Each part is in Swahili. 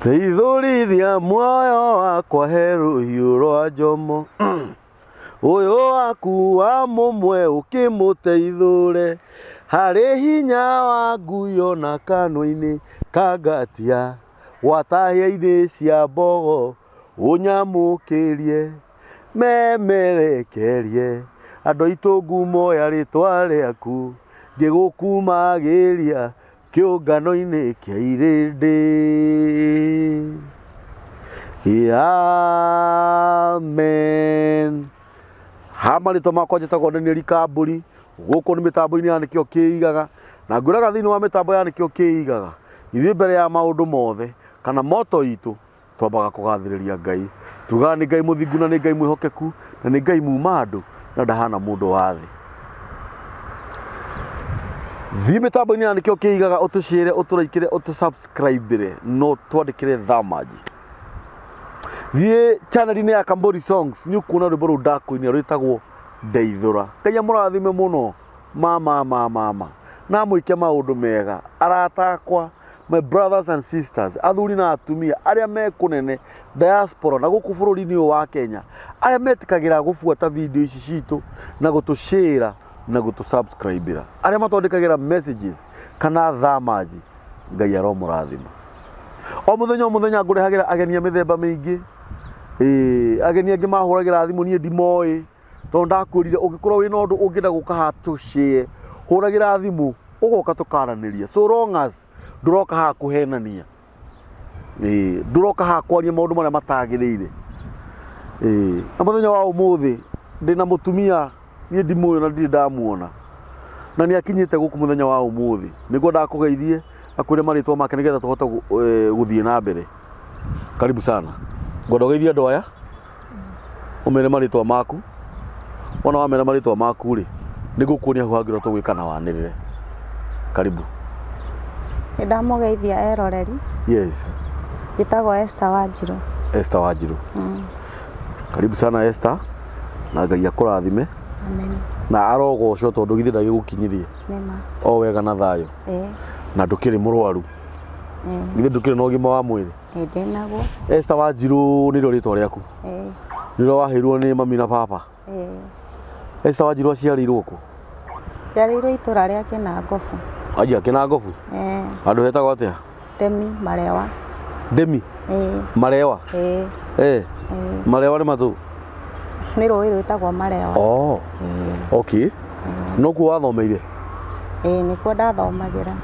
Teithũrithia muoyo wakwa he rũhiũ rwa njomo. Ũyũ waku wa mũmwe ũkĩmũteithũre harĩ hinya wa nguyo na kanua-inĩ ka ngatia gwatahia-inĩ cia mbogo ũnyamũkĩrie memerekerie andũ aitũ ngumoya rĩtwa rĩaku ngĩgũkumagĩria kĩũngano-inĩ kĩa irĩndĩ. Amen. Hama rĩtwa makwa njĩtagwo Daniel Kambũri, gũkũ nĩ mĩtambo-inĩ ya nĩkĩo kĩigaga, na ngwĩraga thĩinĩ wa mĩtambo ya nĩkĩo kĩigaga, ithuĩ mbere ya maũndũ mothe kana moto itũ twambaga kũgathĩrĩria Ngai, tugaga nĩ Ngai mũthingu na nĩ Ngai mwĩhokeku na nĩ Ngai muma andũ na ndahana mũndũ wa thĩ. Thiĩ mĩtambo-inĩ ya nĩkĩo kĩigaga ũtũshare, ũtũraikĩre, ũtũsubscribe no twandĩkĩre thamaji. Thiĩ channel-inĩ ya Kambũri Songs nĩ ũkuona rwĩmbo rũu ndakũinia rwĩtagwo Ndeithũra. Ngai amũrathime mũno mama na mwĩke maũndũ mega arata akwa, my brothers and sisters, athuri na atumia arĩa me kũnene diaspora na gũkũ bũrũri-inĩ ũyũ wa Kenya, arĩa metĩkagĩra gũbuata video ici citũ na gũtũshare na gũtũsubscribe, arĩa matwandĩkagĩra messages kana thamaji. Ngai aromũrathima. O mũthenya ngũrehagĩra ageni a mĩthemba mĩingĩ. Ageni angĩ mahũragĩra thimũ niĩ ndimoĩ, tondũ ndakwĩrire ũngĩkorwo wĩna ũndũ ũngĩenda gũka haha tũshare, hũragĩra thimũ ũgoka tũkaranĩria, so long as ndũroka haha kũhenania, ndũroka haha kwaria maũndũ marĩa matagĩrĩire. Na mũthenya wa ũmũthĩ ndĩna mũtumia niĩ ndimũĩ na ndirĩ ndamuona, na nĩ akinyĩte gũkũ mũthenya wa ũmũthĩ, nĩguo ndakũgeithie akwĩre marĩtwa make nĩgetha tũhote gũthiĩ na mbere. Karibu sana. Ngwenda ũgeithie andũ aya, ũmere marĩtwa maku, wona wamera marĩtwa maku rĩ, nĩngũkuonia hau hangĩ tũgwĩka na wanĩrĩre. Karibu. Nĩ ndamũgeithia eroreri. Yes. Njĩtagwo Esther Wanjirũ. Esther Wanjirũ. Karibu sana Esther, na Ngai akũrathime. Amen. Na arogocwo tondũ githĩ ndagĩgũkinyirie. Nĩma. O wega na thayũ. Na ndũkĩrĩ mũrwaru. Githĩ ndũkĩrĩ na ũgima wa mwĩrĩ. Ndĩnaguo. Esther Wanjirũ nĩrĩo rĩtwa rĩaku. Nĩrĩo waheirwo nĩ mami na papa. Esther Wanjirũ aciarĩirwo kũ? Njiarĩirwo itũra rĩa Kĩnangobu. Aja Kĩnangobu? Handũ hetagwo atĩa? Ndemi Marewa. Ndemi? Marewa? Marewa nĩ matũ? Nĩ rũĩ rwĩtagwo Marewa. Okay. No kuo wathomeire? Nĩkuo ndathomagĩra.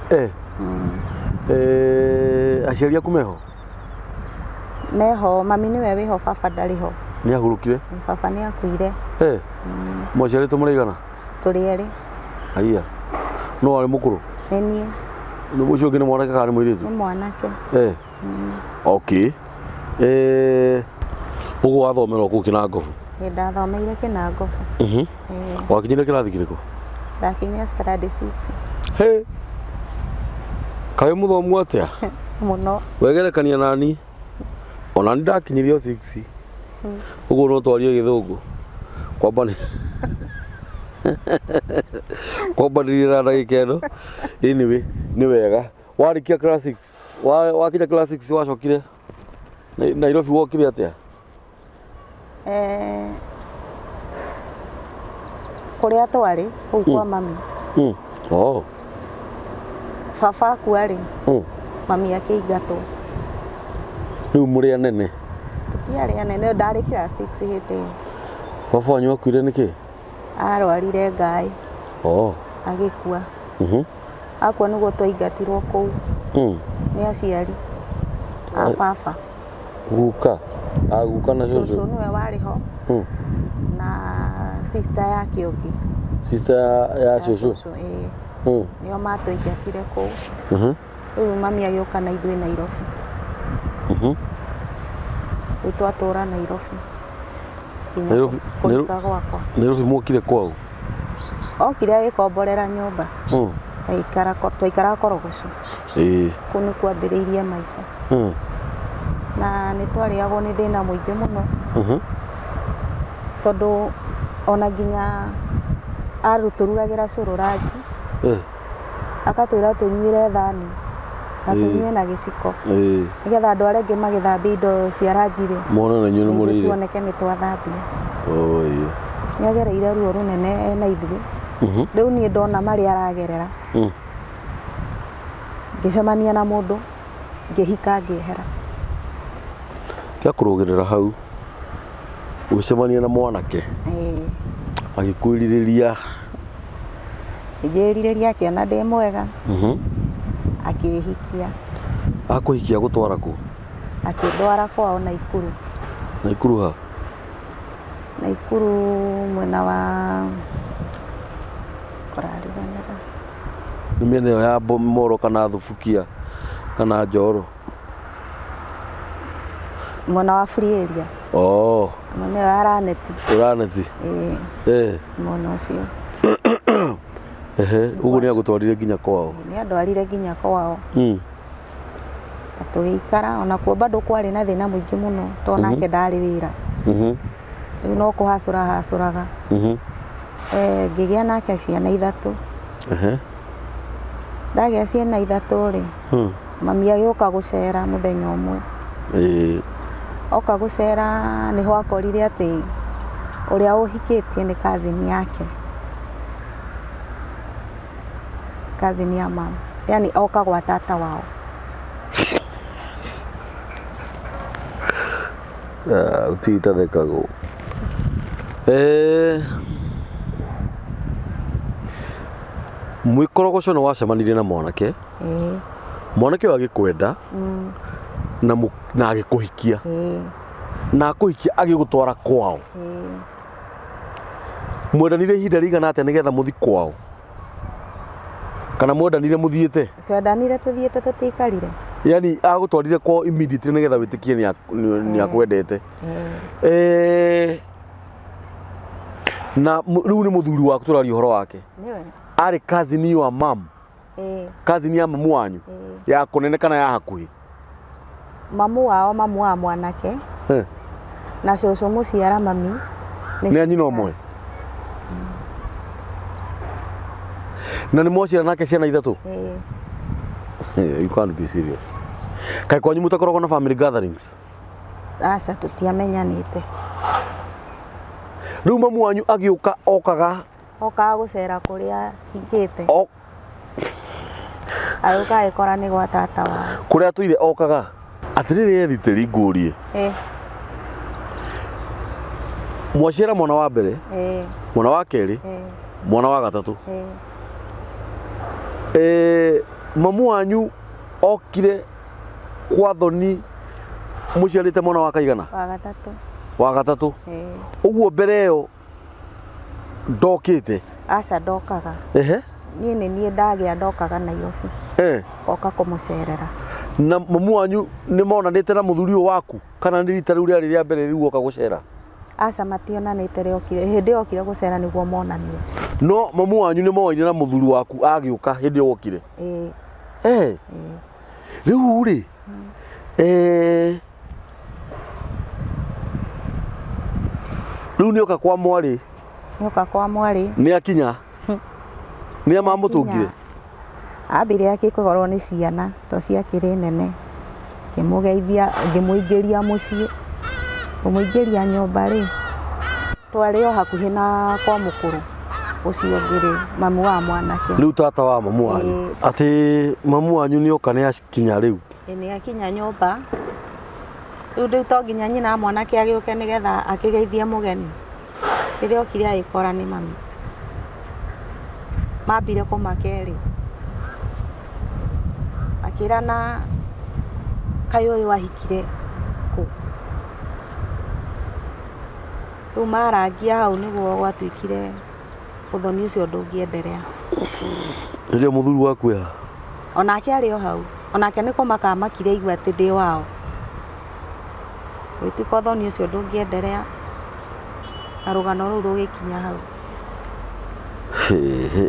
Aciari aku meho? Meho, mami nĩwe wĩho, baba ndarĩ ho. Nĩ ahurũkire? Baba nĩ akuire. Mũciarĩtwo mũrĩ aigana? Tũrĩ erĩ. Aiya. No warĩ mũkũrũ? Nĩ niĩ. Ũcio ũngĩ nĩ mwanake kana nĩ mũirĩtu? Nĩ mwanake. Okay. Ũguo wathomera kũu Kĩnangobu? Ndathomeire Kĩnangobu. Wakinyire kĩrathi kĩrĩkũ? Ndakinyire standard 6. Kaĩ mũthomu atĩa? Mũno. Wegerekania nani? Ona nĩ ndakinyirie 6. Ũguo no twarie Gĩthũngũ. Kwambanĩria na ndagĩka ĩno. Anyway, nĩ wega. Warĩkia class 6, wakinya class 6 wacokire Nairobi wokire atĩa? Kũrĩa twarĩ kũu kwa mami. Baba akua rĩ, mami akĩingatwo. Rĩu mũrĩ anene? Tũtiarĩ anene, ndarĩ class 6 hĩndĩ ĩyo. Baba wanyu akuire nĩkĩ? Arwarire ngaĩ. Agĩkua. Akua nĩguo twaingatirwo kũu nĩ aciari a baba. Guka na cũcũ? Cũcũ nĩwe warĩ ho na sister yake ũngĩ. Sister ya cũcũ? Nĩo matũingatire kũu. Rĩu mami agĩũka na ithuĩ Nairobi. Rĩu twatũra Nairobi. Kũrika gwakwa. Nairobi mwokire kwao? Okire agĩkomborera nyũmba. Twaikara Korogoco. Kũu nĩ kwambĩrĩirie maica. Na nĩ twarĩagwo nĩ thĩna mũingĩ mũno. Tondũ ona nginya arutũrugagĩra cũrũ ranji. Akatwĩra tũnyuire thani atunyue na gĩciko nĩgetha andũ arĩa angĩ magĩthambia indo cia ranjirĩ mona na inyuĩ nĩ mũrĩire tuoneke nĩ twathambia oi nĩagereire ruo rũnene na ithuĩ rĩu niĩ ndona marĩa aragerera ngĩcemania na mũndũ ngĩhika ngĩehera kĩa kũrũgĩrĩra hau ũgĩcemania na mwanake agĩkwĩrirĩria ngĩrirĩria akĩona ndĩ mwega akĩhikia akũhikia gũtwara kũ akĩndwara kwao Naikuru ha Naikuru mwena wa kũrariganĩra nĩ mĩena ĩyo ya Moro kana Thubukia kana Njoro mwena wa free area mwena wa Raneti mwena ũcio ũguo nĩ agũtwarire nginya kwao nĩ andwarire nginya kwao tũgĩikara onakuo bado kwarĩ na thĩna mũingĩ mũno tondũ nake ndarĩ wĩra rĩu no kũhacũra hacũraga ngĩgĩa nake ciana 3 ndagĩa ciana 3 rĩ mami agĩũka gũcera mũthenya ũmwe oka gũcera nĩho akorire atĩ ũrĩa ũhikĩtie nĩ cousin yake cousin ya mama yani oka gwa tata wao utitathekagwo mwĩkorogoco nĩ wacemanirie na mwanake mwanake ũyũ agĩkwenda na agĩkũhikia na akũhikia agĩgũtwara kwao mwendanire ihinda rĩigana atĩa nĩgetha mũthi kwao kana mwendanire mũthiĩte twendanire tũthiĩte tũtikarire yani agũtwarire kwao immediately nĩgetha wĩtĩkie nĩ akwendete na rĩu nĩ mũthuri waku tũraria ũhoro wake nĩwe arĩ cousin wa mam cousin ya mamu wanyu ya kũnene kana ya hakuhĩ mamu wa mwanake na cũcũ mũciara mami nĩ anyina ũmwe na nĩ mwacira nake ciana 3 you can't be serious kaĩ kwanyu mũtakoragwo na family gatherings aca tũtiamenyanĩte rĩu mamu wanyu agĩũka okaga gũcera kũrĩa hingĩte agĩũka agĩkora nĩ gwa tata wao kũrĩa atũire okaga atĩrĩrĩ ethitĩri ngũrie mwaciara mwana wa mbere mwana wa kerĩ mwana wa gatatũ mamu wanyu okire kwa thoni mũciarĩte mwana wa kaigana wa gatatũ ũguo mbere ĩyo ndokĩte aca ndokaga niĩ nĩ niĩ ndagĩa ndokaga Nairobi oka kũmũcerera na mamu wanyu nĩ monanĩte na mũthuri ũyũ waku kana nĩ rita rĩu rĩarĩ rĩa mbere rĩu oka gũcera aca mationanĩte hĩndĩ okire gũcera nĩguo monanie no mamu wanyu nĩ moaine na mũthuri waku agĩũka hĩndĩ ĩyo wokire rĩu rĩ rĩu nĩ oka kwa mwarĩ nĩ akinya nĩ amamũtũngire ambire akĩkorwo nĩ ciana to ciakĩrĩ nene ngĩmũgeithia ngĩmũingĩria mũciĩ ngĩmũingĩria nyũmba rĩ twarĩ o hakuhĩ na kwa mũkũrũ ũcio ngĩrĩ mamu wa mwanake rĩu tata wa mamu wanyu atĩ mamu wanyu nĩ oka nĩ akinya rĩu nĩ akinya nyũmba rĩu to nginya nyina mwanake agĩũke nĩgetha akĩgeithie mũgeni rĩrĩa okire agĩkora nĩ mami mambire kũmakerĩ akĩrana kaĩ ũyũ ahikire kũ rĩu marangia hau nĩguo gwatuĩkire ũthoni ũcio ndũngĩenderea rĩrĩa mũthuri waku ya onake arĩ o hau onake nĩ kũmaka makire igua atĩ ndĩ wao gwĩtuĩka ũthoni ũcio ndũngĩenderea na rũgano rũu rũgĩkinya hau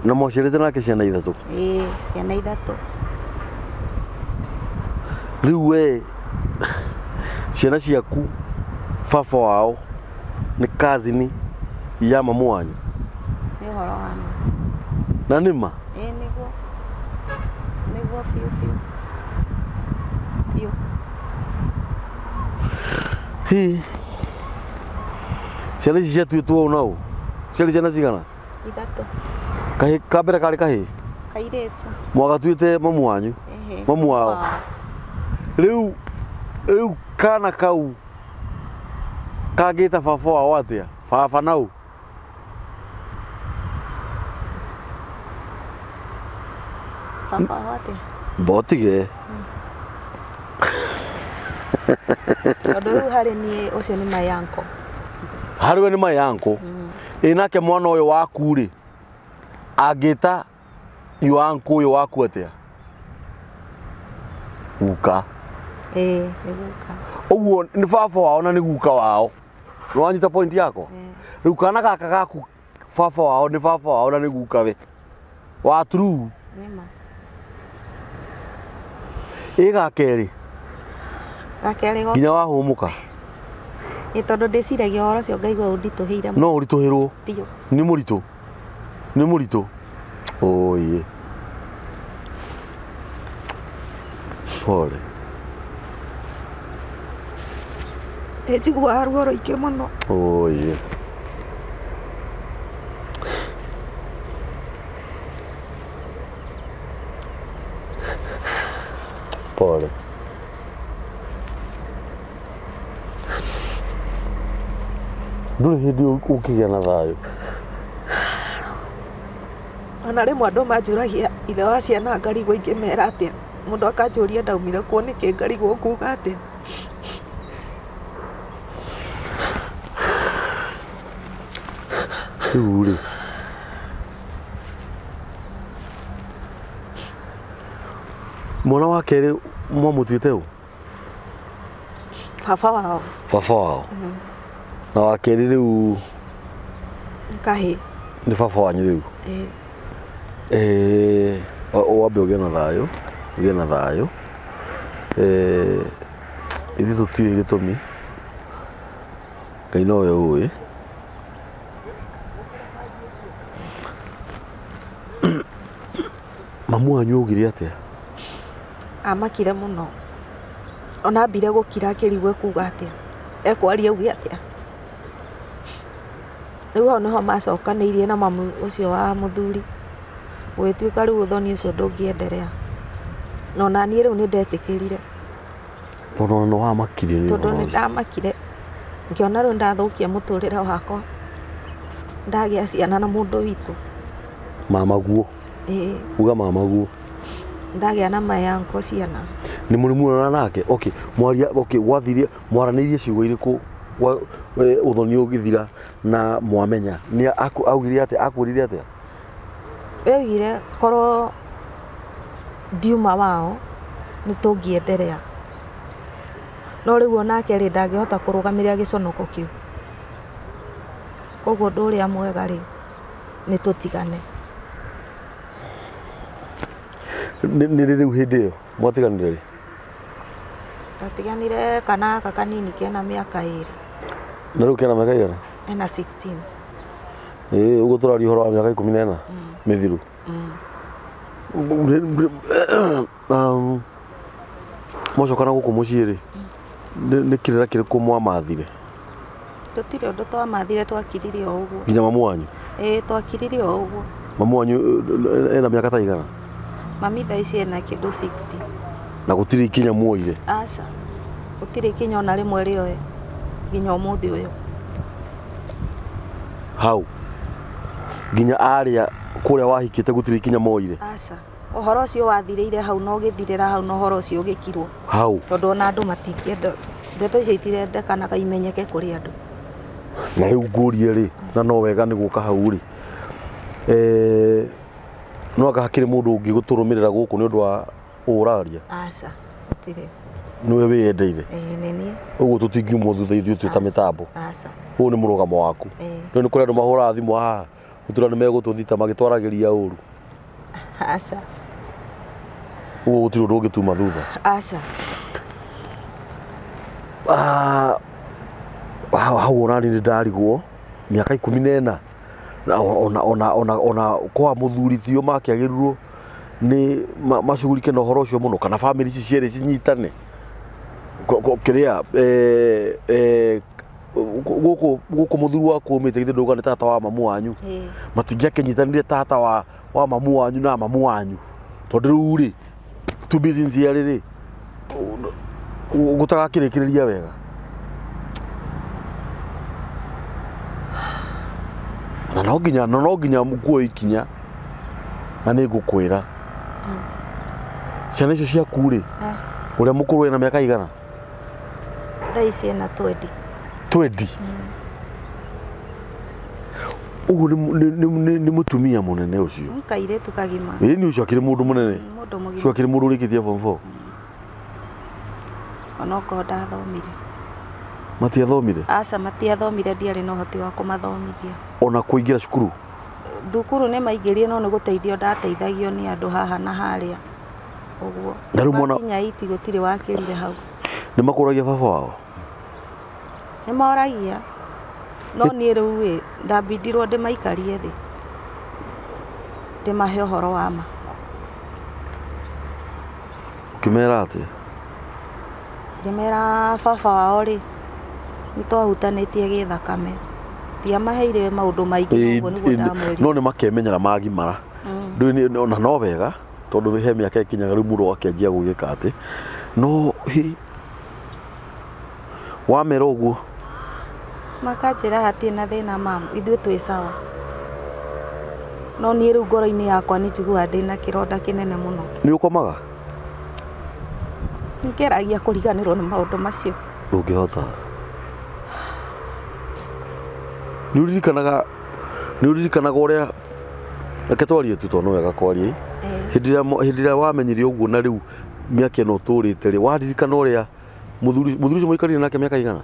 na mũciarĩte nake ciana 3 ciana 3 rĩu we ciana ciaku baba wao nĩ cousin ya mamu wanyu nĩ ũhoro wa na nĩma nĩguo biũ biũ. Hi. Ciana ici ciatuĩtwo ũũ na ũũ. Ciarĩ ciana cigana? 3. Kahĩ ka mbere karĩ kahĩ? Kairĩtu. Mwagatuĩte mamu wanyu? Ehe. Mamu wao. Rĩu kana kau kangĩta baba wao atĩa? Baba nau? Baba wao atĩa? Mbotige. Tondũ rĩu harĩ niĩ ũcio nĩ my uncle. Harĩ we nĩ my uncle? Ĩ nake mwana ũyũ waku rĩ, angĩta your uncle ũyũ waku atĩa? Guka. Nĩ guka. Ũguo nĩ baba wao na nĩ guka wao. Nĩwanyita point yako? Rĩu kana gaka gaku baba wao nĩ baba wao na nĩ guka we. Wa true. Nĩma. Ĩ gakerĩ. Gakerĩ go. Nginya wahũmũka. Ĩ tondũ ndĩciragia ũhoro ũcio ngaigua ũnditũhĩire. No ũritũhĩrwo. Biũ. Nĩ mũritũ. Nĩ mũritũ. Oye. Pole. Njiguaga ruo rũingĩ mũno. Oye. Pole. Ndũrĩ hĩndĩ ũkĩgĩa na thayũ. Ona rĩmwe andũ manjũragia ithe wa ciana ngarigwo ingĩmera atĩa. Mũndũ akanjũria ndaumire kuo nĩkĩ ngarigwo kuuga atĩa. Rĩu rĩ, mwana wa kerĩ mwamũtuĩte ũ? Baba wao. Baba wao. Na wa kerĩ rĩu Kahĩ. nĩ baba wanyu rĩu? Wambe ũgĩe na thayũ, ũgĩe na thayũ. Ithuĩ tũtiũĩ gĩtũmi, Ngai nowe ũĩ. Mamu wanyu augire atĩa? Amakire mũno. Ona ambire gũkira akĩrigwo kuuga atĩa. Ekwaria auge atĩa. Rĩu hau nĩho macokanĩirie na mamu ũcio wa mũthuri. Gwĩtuĩka rĩu ũthoni ũcio ndũngĩenderea. No na niĩ rĩu nĩndetĩkĩrire. Tondũ nĩ wamakire. Tondũ nĩndamakire. Ngĩona rĩu ndathũkia mũtũrĩre wakwa. Ndagĩa ciana na mũndũ witũ. Mamaguo. Uga mamaguo. Ndagĩa na my uncle ciana. Nĩ mũrĩmuonana nake? Okay, mwaria, okay, gwathirie mwaranĩirie ciugo irĩkũ ũthoni ũgĩthira na mwamenya? Nĩ augire atĩa? Akwĩrire atĩa? Oigire korwo ndiuma wao nĩtũngĩenderea. No rĩu onake rĩ ndangĩhota kũrũgamĩrĩra gĩconoko kĩu. Koguo ũndũ ũrĩa mwega rĩ nĩtũtigane. Nĩ rĩu hĩndĩ ĩyo mwatiganire rĩ? Twatiganire kana aka kanini kena mĩaka 2. Na rĩu kena mĩaka igana? Ena 16. Ũguo tũraria ũhoro wa mĩaka 14 mĩthiru. Mwacokana gũkũ mũciĩ rĩ, nĩ kĩrĩra kĩrĩkũ mwamathire? Tũtirĩ ũndũ twamathire, twakirire o ũguo. Nginya mamu wanyu? Twakirire o ũguo. Mamu wanyu ena mĩaka ta igana? Mami thaa ici ena kĩndũ 60. Na gũtirĩ ikinya muoire? Aca, gũtirĩ ikinya ona rĩmwe rĩoe nginya ũmũthĩ ũyũ. Hau nginya arĩa kũrĩa wahikĩte gũtirĩ ikinya moire? Aca, ũhoro ũcio wathirĩire hau no ũgĩthirĩra hau no ũhoro ũcio ũgĩkirwo. Hau tondũ ona andũ matingĩenda, ndeto icio itirendekanaga imenyeke kũrĩ andũ. Na rĩu ngũrie rĩ, na no wega nĩ gũka hau rĩ, no anga hakĩrĩ mũndũ ũngĩ gũtũrũmĩrĩra gũkũ nĩ ũndũ wa ũraria? Aca, gũtirĩ. Nĩwe wĩyendeire? Nĩ niĩ. Ũguo tũtingiuma thutha ithuĩ twĩ ta mĩtambo? Aca. Ũũ nĩ mũrũgamo waku? Nĩ kũrĩ andũ mahũraga thimũ haha gũtura nĩ megũtũthita magĩtwaragĩria ũru? Aca. Ũguo gũtirĩ ũndũ ũngĩtuma thutha? Aca. Hau ona nĩ ndarigwo mĩaka 14 ona kwa mũthuri tio makĩagĩrĩrwo nĩ macugurike na ũhoro ũcio mũno, kana bamĩrĩ ici cierĩ cinyitane kiria guku muthuru waku umite ithe nduga ni tata wa mamu wanyu matingiakenyitanire tata wa mamu wanyu na mamu wanyu tondu riu ri tu business ya riri gutagakirikiria wega na no nginya mukuo ikinya na ni ngukwira ciana icio ciaku ri uria mukuru ena miaka igana Thaici ena 20 ugu ni mutumia munene ucio kairetu kagima ni ucio akiri mundu munene mundu mugima ucio akiri mundu rikitie form 4 onoko ndathomire matiathomire aca matiathomire ndiarĩ na ũhoti wa kũmathomithia ona kuingira cukuru thukuru nĩ maingĩrie no nĩ gũteithio ndateithagio nĩ andũ haha na harĩa ũguo na rĩu mwana kinya iti gũtirĩ wakĩrire hau nĩ makũragia baba wao nĩ moragia no niĩ rĩu ndambindirwo ndĩmaikarie thĩ ndĩmahe ũhoro wa ma ũkĩmera atĩa ngĩmera baba wao rĩ nĩ twahutanĩtie gĩthakame ndiamaheire maũndũ maingĩ ũguo nĩguo ndamwĩrire no nĩ makemenyera magimara rĩu ona no wega tondũ he mĩaka ĩkinyaga rĩu mũndũ akĩanjia gũgĩka atĩ no wamera ũguo makanjĩra hatirĩ na thĩna mamu ithuĩ twĩ sawa no niĩ rĩu ngoro-inĩ yakwa nĩ njiguaga ndĩna kĩronda kĩnene mũno nĩ ũkomaga ngeragia kũriganĩrwo nĩ maũndũ macio ndũngĩhota nĩ ũririkanaga ũrĩa reke twarie tu tondũ nĩ wega kwaria hĩndĩ ĩrĩa wamenyire ũguo na rĩu mĩaka ĩno ũtũrĩte rĩ waririkana ũrĩa mũthuri ũcio mũikarire nake mĩaka igana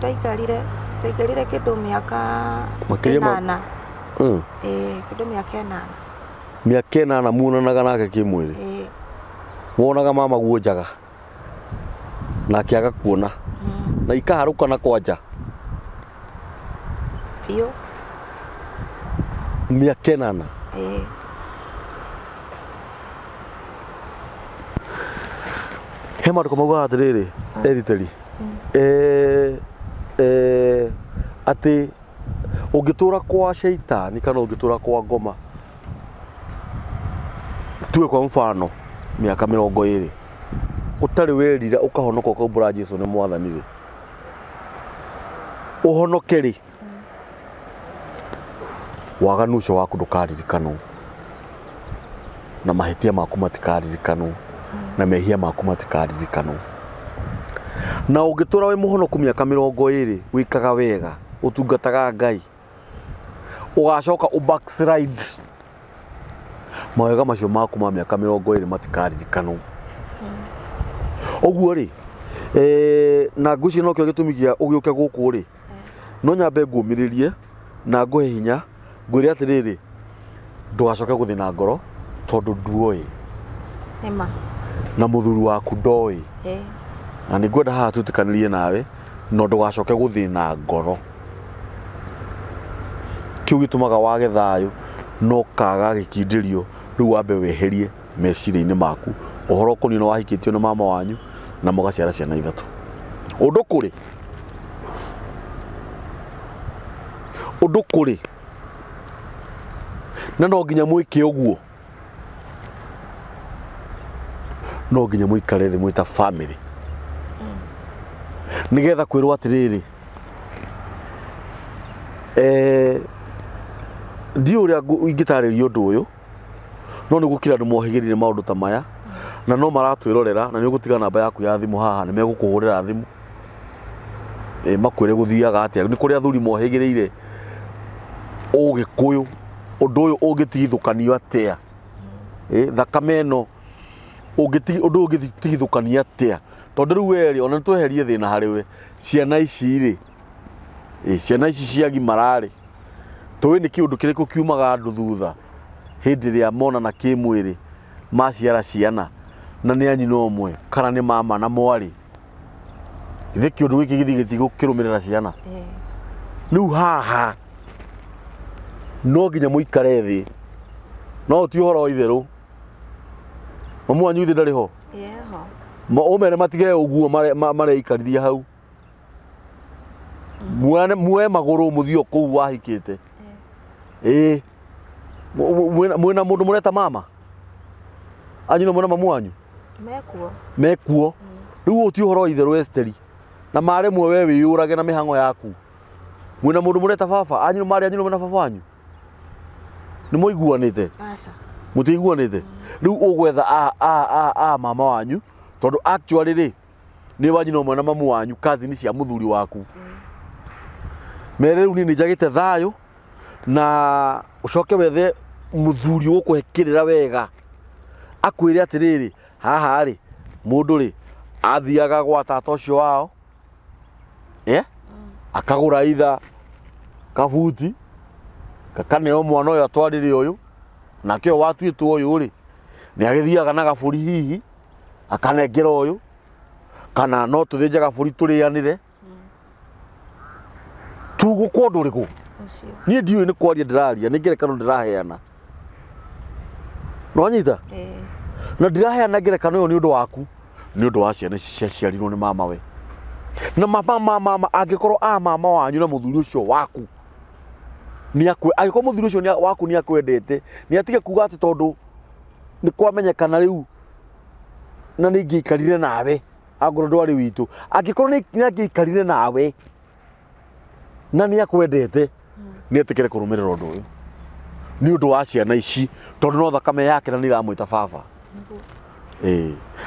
twaikarire kĩndũ mĩaka 8 kĩndũ mĩaka 8 mĩaka 8 muonanaga nake kĩmwĩrĩ wonaga mama guonjaga na akĩaga kuona na ikaharũkana kwanja biũ mĩaka 8 he maandĩko maugaga atĩrĩrĩ eriteri atĩ ũngĩtũra kwa sheitani kana ũngĩtũra kwa ngoma tuwe kwa mfano mĩaka 20 ũtarĩ werira ũkahonoka ũkaumbũra Jesũ nĩ mwathani rĩ ũhonoke rĩ waganu ũcio waku ndũkaririkanwo na mahĩtia maku matikaririkanwo na mehia maku matikaririkanwo na ũngĩtũra wĩ mũhonoku mĩaka 20 wĩkaga wega ũtungataga Ngai ũgacoka backslide mawega macio maku ma mĩaka 20 matikaririkanwo ũguo rĩ na ngũcio no kĩo gĩtũmi gĩa ũgĩũke gũkũ rĩ no nyambe ngũmĩrĩrie na ngũhe hinya ngwĩre atĩrĩrĩ ndũgacoke gũthĩna ngoro tondũ nduoĩ na mũthuri waku ndoĩ na nĩ ngwenda haha twĩtĩkanĩrie nawe no ndũgacoke gũthĩna ngoro kĩu gĩtũmaga wage thayũ no kaga gĩkindĩrio rĩu wambe weherie meciria-inĩ maku ũhoro ũkoniĩ nĩ wahikĩtio nĩ mama wanyu na mũgaciara ciana ithatũ ũndũ kũrĩ na no nginya mwĩke ũguo no nginya mũikare thĩ mwĩta family nĩgetha kwĩrwo atĩrĩrĩ ndiũ ũrĩa ingĩtarĩria ũndũ ũyũ no nĩ gũkira andũ mohĩgĩrĩire maũndũ ta maya na no maratwĩrorera na nĩ ũgũtiga namba yaku ya thimũ haha nĩ megũkũhũrĩra thimũ makwĩre gũthiaga atĩa nĩ kũrĩ athuri mohĩgĩrĩire ũgĩkũyũ ũndũ ũyũ ũngĩtigithũkanio atĩa thakame ĩno ũndũ ũngĩtigithũkanio atĩa tondũ rĩu werĩ ona nĩtweherie thĩna harĩwe ciana ici rĩ ciana ici ciagimara rĩ tũĩ nĩ kĩũndũ kĩrĩkũ kiumaga andũ thutha hĩndĩ ĩrĩa monana kĩmwĩrĩ maciara ciana na nĩ anyina ũmwe kana nĩ mama na mwarĩ ithe kĩũndũ gĩkĩ gĩthiĩ gĩtigũkĩrũmĩrĩra ciana rĩu haha no nginya mũikare thĩ no ti ũhoro wa itherũ mamu wanyu ithe ndarĩ ho Omere matige uguo mare ikarithia hau. Muoe maguru muthio kuu wahikite. Mwena mundu mureta mama? Anyu no mwena mamu wanyu? Mekuo. Riu uti uhoro itherũ Esteri. Na mare mwe we wiyurage na mihango yaku. Mwena mundu mureta baba? Anyu no mwena baba wanyu? Ni muiguanite? Aca. Mutiguanite? Riu ugwetha mama wanyu tondu actually ri ni wanyu no mwena mamu wanyu cousin cia muthuri waku. Mere riu ni njagite thayo na ucoke wethe muthuri ukuhekirira wega akwire atiriri haha ri mundu ri athiaga gwa tata ucio wao akagura itha kabuti kakaneo mwana uyu atwarire uyu nake watuitwo uyu ri ni agithiaga na gaburi hihi akanengera uyu kana no tuthinje gaburi turianire tugukwo nduriku ni ndiu ni kwaria ndiraria ni ngerekano ndiraheana no nyita na ndiraheana ngerekano yo ni undu waku ni undu wa ciana ciaciarirwo ni mama we na mama angikorwo mama wanyu na muthuri ucio waku ni agiko muthuri ucio waku ni akwendete ni atige kuga ati tondu ni kwamenyekana riu na ni ngiikarire nawe agoro ndwari witu angikorwo ni ngiikarire nawe na ni akwendete ni etikire kurumirira undu uyu ni undu wa ciana ici tondu no thakame yake na ni ramwita baba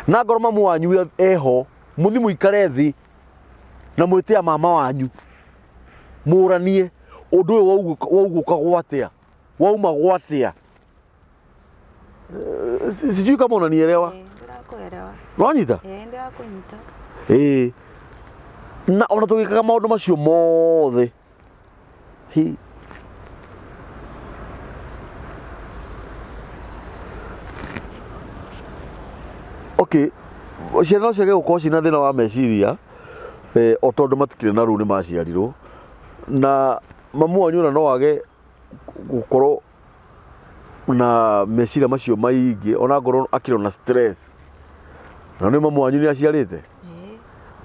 na ngoro mamu wanyu eho muthi muikare thi na mwitia mama wanyu muranie undu uyu wauguka gwatia wauma gwatia sijui kama unanielewa ndirakuelewa wanyita ndirakunyita na ona tugikaga maundu macio mothe okay ciana no ciage gukorwo cina thina wa meciria o tondu matikire na ruu ni maciarirwo na mamu wanyu ona no age gukorwo na meciria macio maingi ona ngorwo akirwo na stress na ni mamu wanyu ni aciarite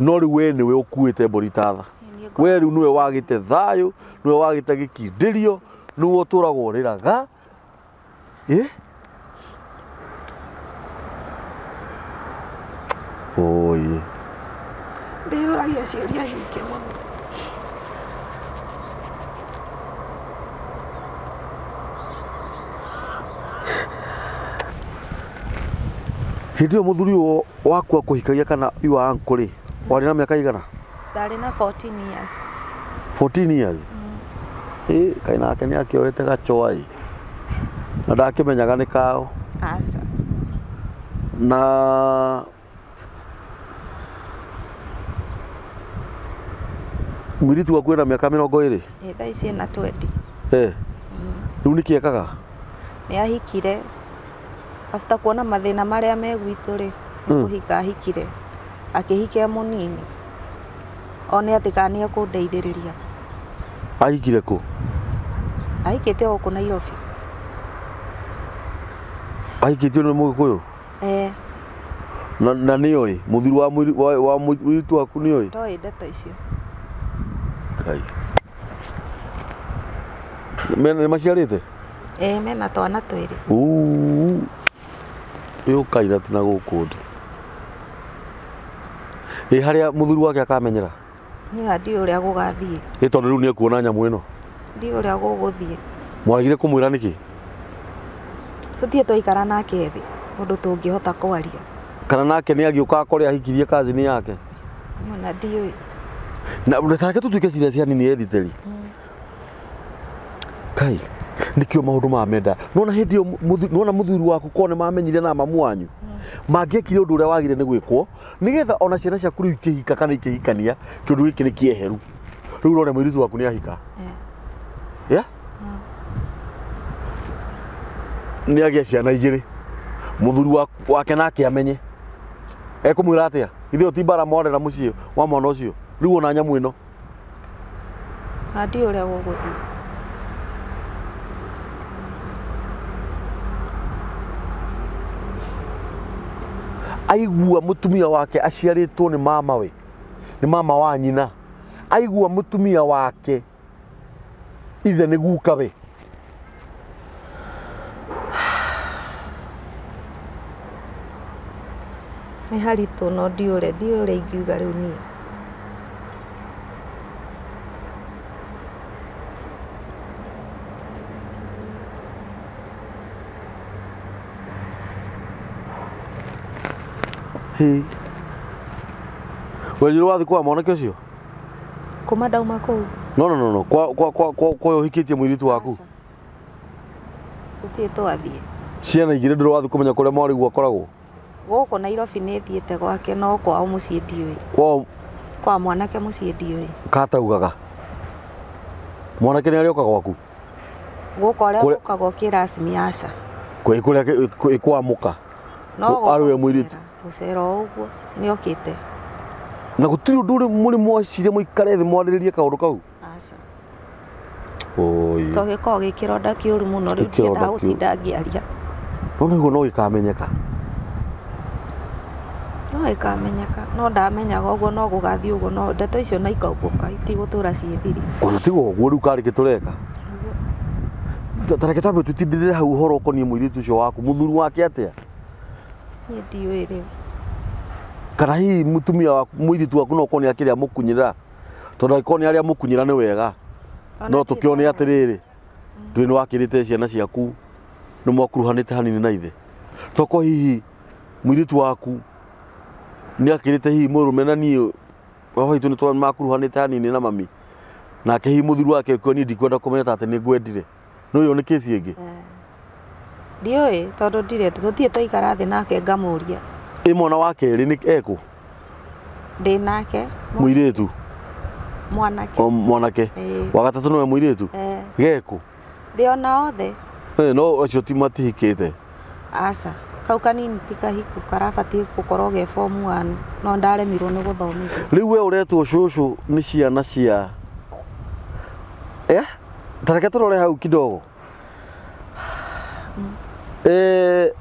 no riu we niwe ukuite mburi tatha we riu niwe wagite thayo niwe wagite gikindirio niwe uturagwo riraga oye ndiyuragia ciuria nyingĩ mũno hindi ĩyo mũthuri waku akuhikagia kana yu uncle ri wari na miaka igana? Ndarĩ na 14 years. 14 years? Kai nake ni akioete gachoai na ndakimenyaga ni kao? Aca. Na mwiritu waku ena miaka 20? Thaa ici ena 20. Riu niki ekaga? Ni ahikire after kuona mathina maria me gwitu ri kuhika ahikire akihika munini one ati kana ni akundeithiriria. Ahikire ku? Ahikite o ku Nairobi. Ahikitio ni Mugikuyu? Na ni oi muthiri wa mwiritu waku ni oi? Toi ndeto icio. Kai. Mena ni maciarite? Mena twana twiri. Yo kaira tina gukundi. Haria muthuri wake akamenyera? Ni andi uria gugathie. Tondu riu ni ekuona nyamu ino. Ndi uria guguthie. Mwarigire kumwira niki? Tuthie twaikara nake thi undu tungihota kwaria. Kana nake ni agiuka akore ahikirie kazini yake? Nyona ndiyo. Na ndetake tutuike serious yani ni editeri. Kai nikio maundu ma menda nona hindi yo nona muthuri waku kone mamenyire na mamu wanyu mangekire undu uria wagire ni gwikwo nigetha ona ciana ciaku riu ikihika kana ikihikania kindu giki ni kieheru riu rore mwiritu waku ni ahika ni agia ciana igiri muthuri wake nake amenye ekumwira atia ithe utibara mwarera mucii wa mwana ucio riu ona nyamu ino andi uria guguthie aigua mutumia wake aciaritwo ni mama we, ni mama wa nyina, aigua mutumia wake ithe ni guka we, nĩ haritũ no ndiũre ingiuga rĩu niĩ. Wejirwo wathi kwa mwanake ucio Kuma ndauma kũu no kwa uhikitie mũiritu waku tũtirĩ twathiĩ ciana igĩrĩ ndũrĩ wathi kũmenya kũrĩa mwarĩguo akoragwo gũkũ Nairobi nĩ thiĩte gwake no kwao mũciĩ ndiũĩ kwa mwanake mũciĩ ndiũĩ kataugaga mwanake nĩ arĩoka gwaku gũkũ arĩa gũkaga kĩrasmi aca kũrĩa kwamũka no arĩwe mũiritu gũcera ũguo nĩ okĩte na gũtirĩ ũndũ ũrĩ mũrĩ mwacire mũikare thĩ mwarĩrĩrie kaũndũ kau aca oi to gĩkoragwo gĩ kĩronda kĩũru mũno rĩu ndiendaga gũtinda ngĩaria no nĩguo no gĩkamenyeka no ndamenyaga ũguo no gũgathiĩ ũguo no ndeto icio na ikaũmbũka itigũtũra ciĩ thiri ona tigo ũguo rĩu karĩ gĩtũreka tareke tambe tutindĩrĩre hau ũhoro ũkoniĩ mũirĩtu ũcio waku mũthuri wake atĩa niĩ ndiũĩ rĩu kana hihi mutumia waku mũiritu waku no ũkorwo nĩ akĩrĩa mũkunyĩra tondũ angĩkorwo nĩ arĩa mũkunyĩra nĩ wega no tũkĩone atĩrĩrĩ ndũĩ nĩ wakĩrĩte ciana ciaku nĩ mwakuruhanĩte hanini na ithe toko hihi mũiritu waku nĩ akĩrĩte hihi mũrũme na niĩ wahaitu nĩ makuruhanĩte hanini na mami nake hihi mũthuri wake ko niĩ ndikwenda kũmenya atĩ nĩ ngwendire no ĩyo nĩ kĩsi ĩngĩ ndiũĩ tondũ ndirĩ tũthiĩ twaikara thĩ nake ngamũria mwana wa kerĩ nĩ ekũ ndĩ nake mũirĩtu mwanake wa gatatũ nĩwe mũirĩtu gekũ ndĩ ona othe no acio ti matihikĩte aca kau kanini ti kahiku karabatiĩ gũkorwo ge form 1 no ndaremirwo nĩ gũthomithia rĩu we ũretwo cũcũ nĩ ciana cia tareke tũrore hau kidogo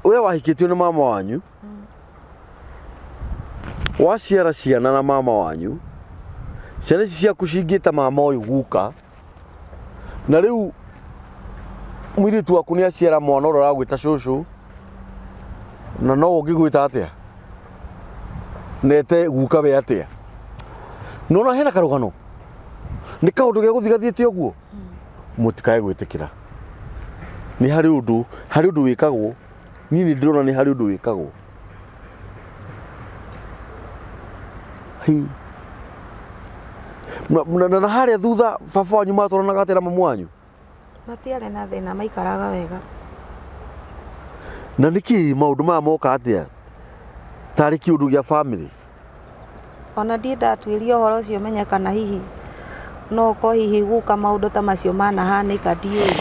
we wahikĩtio nĩ mama wanyu waciara ciana na mama wanyu ciana ici ciaku cingĩta mama ũyũ guka na rĩu mũirĩtu waku nĩ aciara mwana ũrĩa ũragwĩta cũcũ na no ũngĩgwĩta atĩa nete guka we atĩa nona hena karũgano nĩ kaũndũ gĩa gũthigathiĩte ũguo mũtikae gwĩtĩkĩra nĩ harĩ ũndũ wĩkagwo niĩ nĩ ndĩrona nĩ harĩ ũndũ wĩkagwo na harĩa thutha baba wanyu matwaranaga atĩa na mamu wanyu matiarĩ na thĩna maikaraga wega na nĩkĩ maũndũ maya moka atĩa tarĩ kĩũndũ gĩa bamĩrĩ ona ndiĩ ndatuĩria ũhoro ũcio menye kana hihi no ko hihi guka maũndũ ta macio manahanĩka ndiũĩ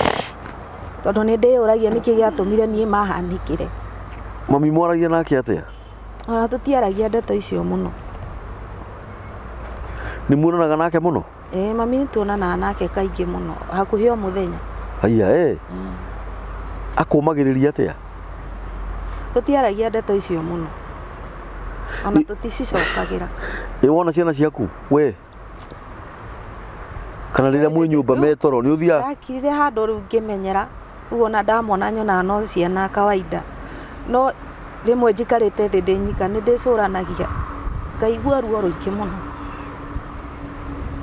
tondũ nĩ ndĩyũragia nĩkĩ gĩatũmire niĩ mahanĩkĩre mami mwaragia nake atĩa ona tũtiaragia ndeto icio mũno nĩ muonanaga nake mũno mami nĩ tuonanaga nake kaingĩ mũno hakuhĩ o mũthenya haiya akũmagĩrĩria atĩa tũtiaragia ndeto icio mũno ona tũticicokagĩra wona ciana ciaku we kana rĩrĩa mwĩ nyũmba metoro nĩ ũthiaga ndakirire handũ rĩu ngĩmenyera rĩu ona ndamona nyonaga no ciana kawaida no rĩmwe njikarĩte thĩ ndĩ nyika nĩ ndĩcũranagia ngaigua ruo rũingĩ mũno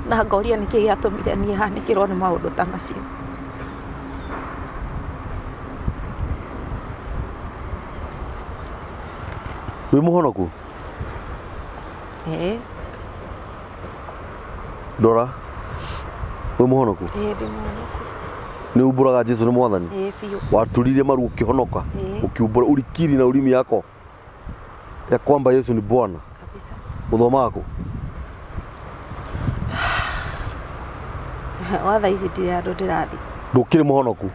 na ngoria nĩkĩ gĩatũmire niĩ hanĩkĩrwo nĩ maũndũ ta macio wĩ mũhonoku ndora wĩ mũhonoku ndĩ mũhonoku nĩ umbũraga Jesũ nĩ mwathani biũ waturirie maru ũkĩhonoka ukiumbura ulikiri na ulimi yako ya kwamba Yesu ni Bwana kabisa uthoma wako watha ici ndirĩ handũ ndĩrathi ndũkĩrĩ mũhonoku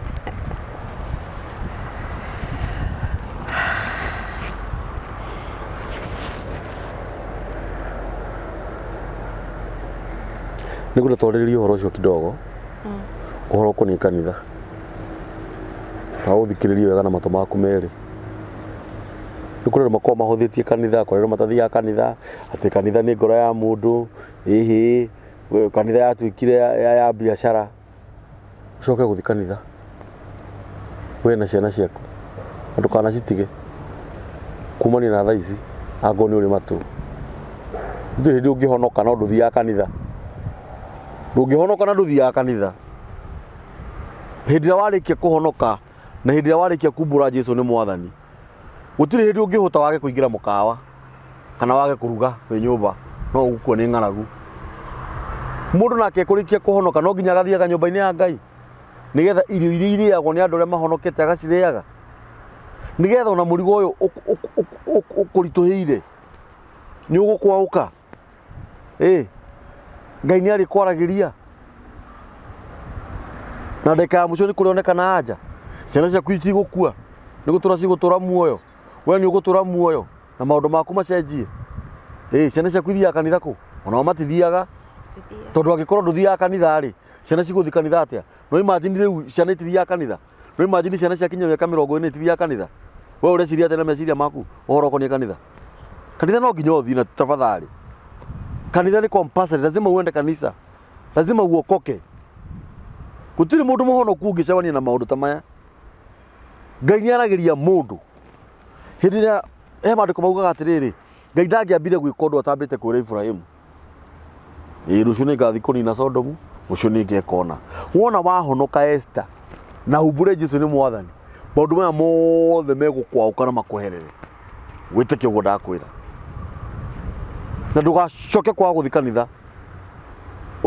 nĩguo twarĩrĩrie ũhoro ũcio kidogo ũhoro ũkoniĩ kanitha na ũthikĩrĩrie wega na matũ maku merĩ Nikure makoma mahuthitie kanitha korero matathia kanitha ati kanitha ni ngoro ya mundu hihi kanitha yatuikire ya biashara coke guthi kanitha we na ciana ciaku andu kana citige kumani na thaici ango ni uri matu ndiri ndi ungihonoka na nduthia kanitha ndungihonoka na nduthia kanitha hindi ria warikia kuhonoka na hindi ria warikia kumbura Jesu ni mwathani gutiri hindi ungihota wage kuingira mukawa kana wage kuruga we nyumba no gukwo ni ng'aragu mundu nake kurikia kuhonoka no nginya gathiaga nyumba-ini ya Ngai nigetha irio iria iriagwo ni andu aria mahonokete agaciriaga nigetha ona murigo uyu ukurituhire ni ugukwauka Ngai ni ari kwaragiria na ndeka mucio ni kurionekana anja ciana ciaku itigukua ni gutura cigutura muoyo we ni ugutura muoyo na maundu maku macenjie ciana ciaku ithiaga kanitha ku ona matithiaga tondu angikorwo nduthiaga kanitha ri ciana ciguthi kanitha atia no imagine riu ciana itithiaga kanitha no imagine ciana ciakinya miaka 40 itithiaga kanitha we ureciria atia na meciria maku uhoro konie kanitha no nginya uthii na tafadhali kanitha ni compulsory lazima uende kanisa lazima uokoke gutiri mundu muhonoku ungicemania na maundu ta maya Ngai ni aragiria mundu hindi ria mandiko maugaga atiriri Ngai ndangiambire gwika undu atambite kwira Ibrahimu rucio ni ngathi kunina Sodomu rucio ni ngekona wona wahonoka Esther na umbure Jesu ni mwathani maundu maya mothe megukwauka na makuherere witike uguo ndakwira na ndugacoke kwa guthi kanitha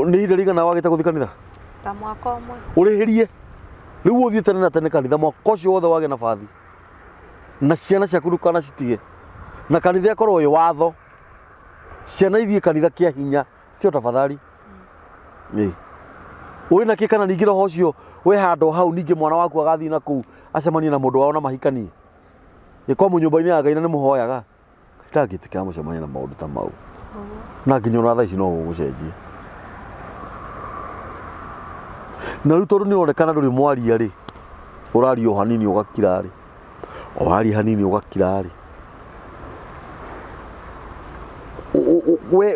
ni ihinda rigana wagite guthi kanitha ta mwaka umwe urihirie riu uthie tene na tene kanitha mwaka ucio wothe wage na bathi na ciana ciaku ndukana citige na kanitha ikorwo wi watho ciana ithie kanitha kia hinya cio tafadhali uri na kikana ningi roho ucio we handu hau ningi mwana waku agathii na kuu acemanie na mundu wao na mahikanie ikomu nyumba-ini ya Ngai na ni muhoyaga ndangitikira mucemanie na maundu ta mau na nginya ona thaici no ugucenjie na riu tondu ni uronekana nduri mwaria ri uraria hanini ugakira ri waria hanini ugakira ri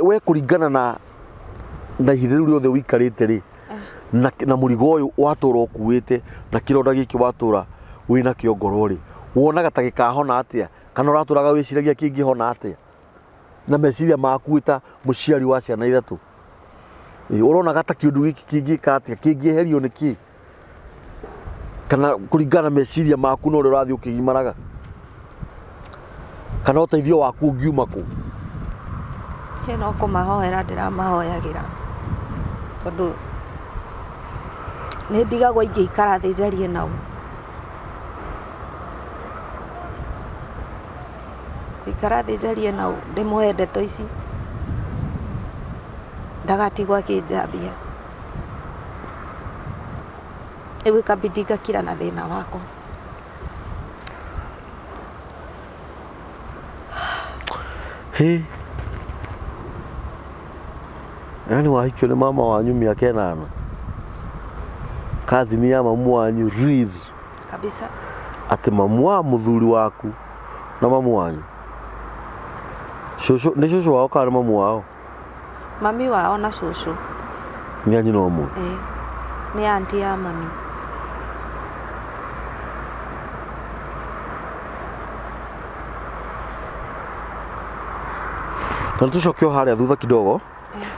we kuringana na ihinda riu riothe wikarite ri na murigo uyu watura ukuite na kironda giki watura wina kio ngoro ri wonaga ta gikahona atia kana uraturaga wiciragia kingihona atia na meciria maku ita muciari wa ciana ithatu uronaga ta kiundu giki kingika atia kingieherio niki kana kuringana meciria maku no urathii ukigimaraga kana uteithio waku ungiuma ku no kumahoera ndiramahoyagira tondu ni ndigagwo ingĩikara thĩ njarie nao ikara thĩ njarie nao ndĩmũhe ndeto ici ndagatigwo akĩnjambia rĩu ikabidi ngakira na thĩna wakwa yani wahikio nĩ mama wanyu mĩaka 8 kazini ya mamu wanyu real kabisa ati mamu wa muthuri waku na mamu wanyu shosho ni shosho wao kana mamu wao mami wao na shosho ni anyu no mu ni auntie ya mami tucokio haria thutha kidogo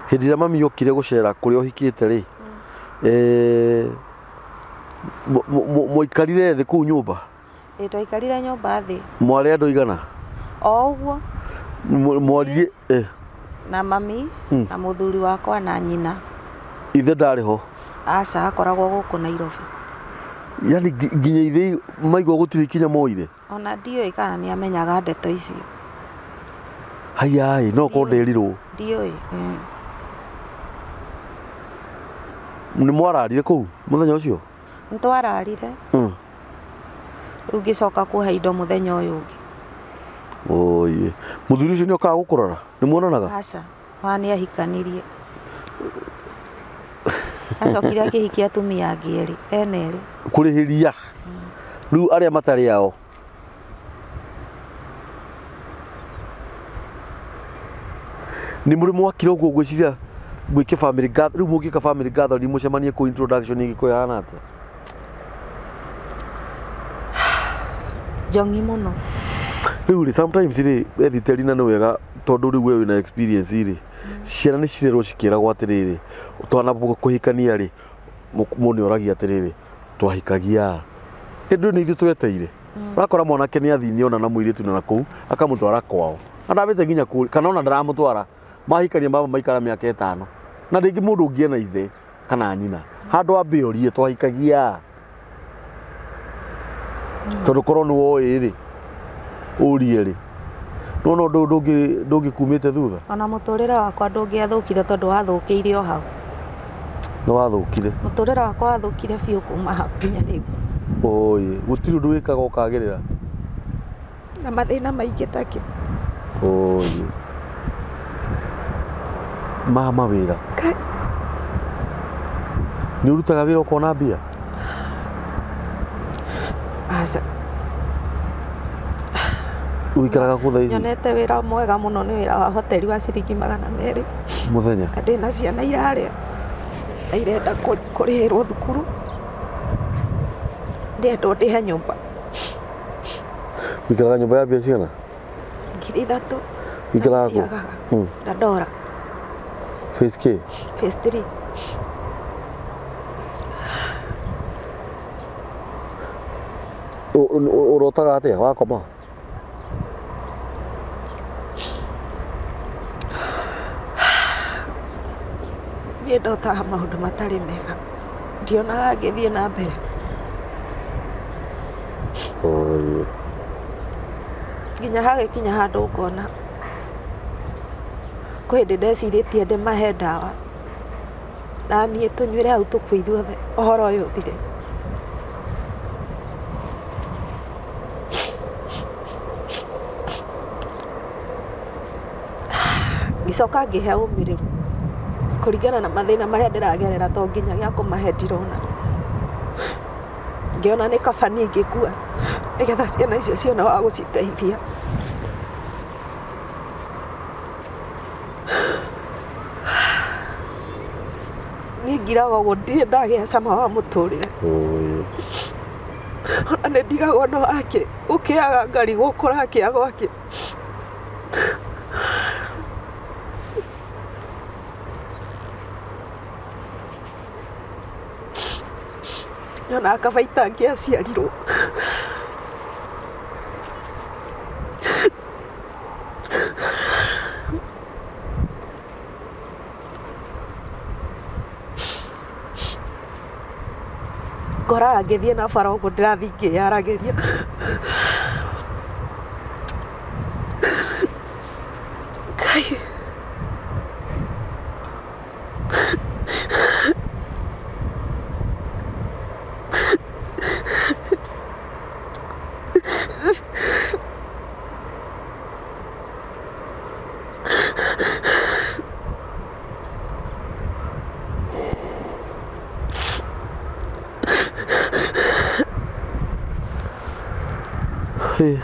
hindi ria mami yokire gucera kuria uhikite ri muikarire thi kuu nyumba twaikarire nyumba thi mwari andu igana o uguo mwaririe na mami na muthuri wakwa na nyina ithe ndari ho aca akoragwo guku Nairobi yani nginya ithe maigwa gutiri kinya moire ona ndioi kana ni amenyaga ndeto ici hayai no ko nderirwo ndioi ni mwararire kuu muthenya ucio ntwararire riu ngicoka kuha indo muthenya uyu ungi oye muthuri ucio ni okaga gukurora ni muonanaga aca wani ahikanirie acokire akihikia atumia angi eri ene kurihiria riu aria matari ao Nĩ mũrĩ mwakire ũguo gwĩciria gwĩke family gathering, rĩu mũngĩka family gathering mũcemanie kũ introduction ĩgĩkũyũ hana atĩa? Njongi mũno. Rĩu rĩ sometimes rĩ ethiteri na nĩ wega tondũ rĩu we wĩna experience rĩ ciana nĩ cirerwo cikĩragwo atĩrĩrĩ twana kũhikania rĩ mũndũ nĩ oragia atĩrĩrĩ twahikagia hĩndĩ nĩ ithuĩ tweteire ũrakora mwanake nĩ athiĩ nĩona na mũirĩtu na kũu akamũtwara kwao na ndambĩte nginya kũrĩ kana ona ndaramũtwara mahikania baba maikara mĩaka 5 na rĩngĩ mũndũ ũngĩ ena ithe kana nyina handũ ambe orie twahikagia tondũ korwo nĩ woĩ rĩ ũrie rĩ no ndũngĩkumĩte thutha. Ona mũtũrĩre wakwa ndũngĩathũkire tondũ wathũkĩire o hau. Nĩ wathũkire? Mũtũrĩre wakwa wathũkire biũ kuma hau nginya rĩu. Oi, gũtirĩ ũndũ wĩkaga ũkagĩrĩra? Na mathĩna maingĩ takĩ. Oi. Mama wĩra. Kai. Nĩ ũrutaga wĩra ũkona mbia? Aca. Ũikaraga kũ thaa ici? Nyonete wĩra mwega mũno nĩ wĩra wa hoteli wa ciringi 200 mũthenya. Na ndĩna ciana irarĩa na irenda kũrĩhĩrwo thukuru. Ndĩrenda ndĩhe nyũmba. Ũikaraga nyũmba ya mbia cigana? 3,000. Ũikaraga kũ? Na ndora. Phase K? Phase 3. Ũrotaga atĩa wakoma? Niĩ ndotaga maũndũ matarĩ mega. Ndionaga ngĩthiĩ na mbere. Oi. Nginya hagĩkinya handũ ũkona kwĩ hĩndĩ ndecirĩtie ndĩmahe ndawa na niĩ tũnyuĩre hau tũkue ithuothe ũhoro ũyũ ũthire. Ngĩcoka ngĩhe ũmĩrĩru kũringana na mathĩna marĩa ndĩragerera to nginya gĩa kũmahe ndirona. Ngĩona nĩ kaba niĩ ngĩkua nĩgetha ciana icio cione wa gũciteithia. Niĩ ngiraga ũguo ndirĩ ndagĩa cama wa mũtũrĩre. Ona nĩ ndigagwo no ake ũkĩaga ngarigwo kũrakĩa gwake. Nyona kaba itangĩaciarirwo. Ngoraga ngĩthiĩ na bara ũguo ndĩrathiĩ ngĩyaragĩria. Kai. Hey.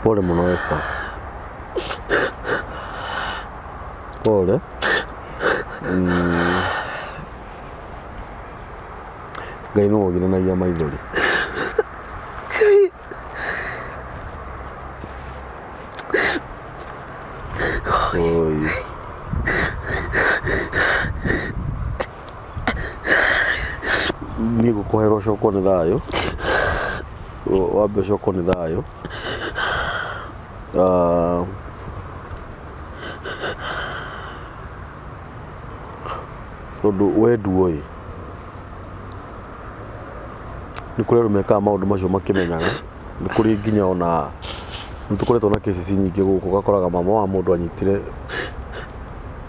Pole mũno Esther. Pole. Ngai no ũgiranagia maithori. Oi. Niĩ ngũkũhera ũcoko nĩ thayũ. Wambe ũcoko nĩ thayũ. Tondũ we nduoĩ nĩ kũrĩ andũ mekaga maũndũ macio makĩmenyaga. Nĩ kũrĩ nginya ona nĩtũkoretwo na cases nyingĩ gũkũ ũgakoraga mama wa mũndũ anyitire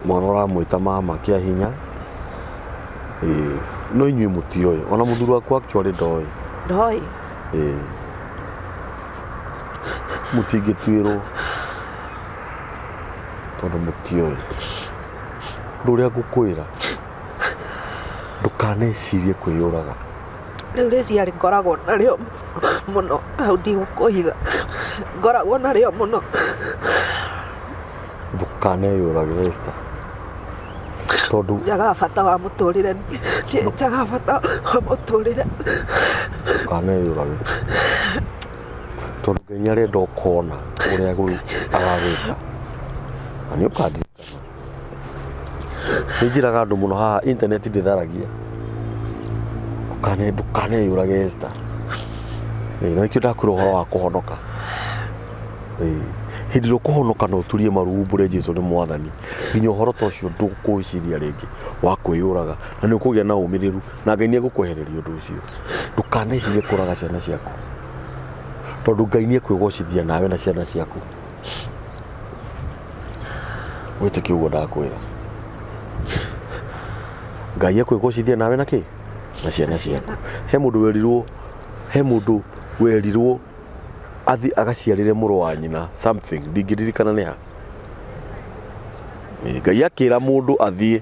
mwana ũramwĩta mama kĩa hinya. No inyuĩ mũtioĩ ona mũthuri waku actually ndoĩ. Ndoĩ. Mũtingĩtuĩrwo tondũ mũtioĩ. Ũndũ ũrĩa ngũkwĩra ndũkanecirie kwĩyũraga. Rĩu rĩciarĩ ngoragwo narĩo muno hau ndigũkũhitha ngoragwo narĩo mũno Ndũkaneyũrage Esther, tondũ njagaga bata wa mũtũrĩre njagaga bata wa mũtũrĩre ndũkaneyũrage, tondũ Ngai nĩarenda ũkona ũrĩa agagwĩka na nĩũkandirikana. Nĩnjĩraga andũ mũno haha intaneti ndĩtharagia, ndũkaneyũrage Esther. Na nĩkĩo ndakwĩra ũhoro wa kũhonoka. Hĩndĩ ĩrĩa ũkũhonoka na ũturie maru umbũre Jesũ nĩ Mwathani, nginya ũhoro ta ũcio ndũkũwĩciria rĩngĩ wa kwĩyũraga, na nĩ ũkũgĩa na ũmĩrĩru na Ngai nĩegũkwehereria ũndũ ũcio. Ndũkanecirie kũraga ciana ciaku, tondũ Ngai nĩekwĩgocithia nawe na ciana ciaku. Wĩtĩkie ũguo ndakwĩra. Ngai ekwĩgocithia nawe na kĩ? Na ciana ciaku. He mũndũ werirwo athi agaciarĩre mũrũ wa nyina something, ndingĩririkana nĩ ha. Ngai akĩra mũndũ athiĩ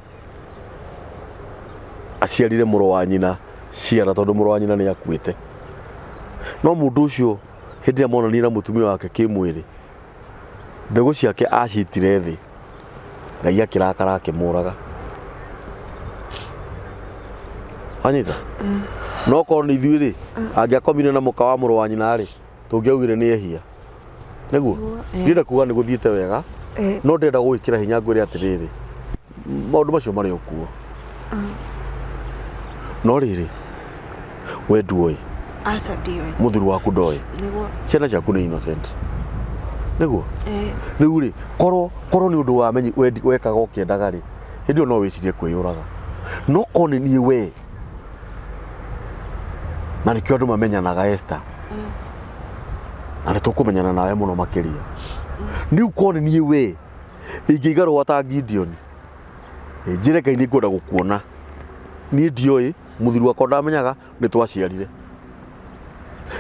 aciarire mũrũ wa nyina ciana, tondũ mũrũ wa nyina nĩ akuĩte. No mũndũ ũcio hĩndĩ ĩrĩa monanire na mũtumia wake kĩmwĩrĩ, mbegũ ciake acitire thĩ, Ngai akĩrakara akĩmũraga. Wanyita? No korwo nĩ ithuĩ-rĩ, angĩakomire na mũka wa mũrũ wa nyina-rĩ, tũngĩaugire nĩ ehia. Nĩguo? Ndĩrenda kuga nĩ gũthiĩte wega, no ndĩrenda gũgwĩkĩra hinya ngwĩre atĩrĩrĩ, maũndũ macio marĩ o kuo. No rĩrĩ, we nduoĩ, aca ndiũĩ, mũthuri waku ndoĩ, ciana ciaku nĩ innocent. Nĩguo? Rĩu-rĩ, korwo nĩ ũndũ wamenyi wekaga ũkĩendaga-rĩ, hĩndĩ ĩyo no wĩcirie kwĩyũraga. No korwo nĩ niĩ we, na nĩkĩo andũ mamenyanaga Esther, na nĩtũkũmenyana nawe mũno makĩria. Rĩu korwo nĩ niĩ we, ingĩiga rũa ta Gideon, njĩre Ngai nĩngwenda gũkuona. Niĩ ndioĩ, mũthuri wakwa ndamenyaga, nĩtwaciarire.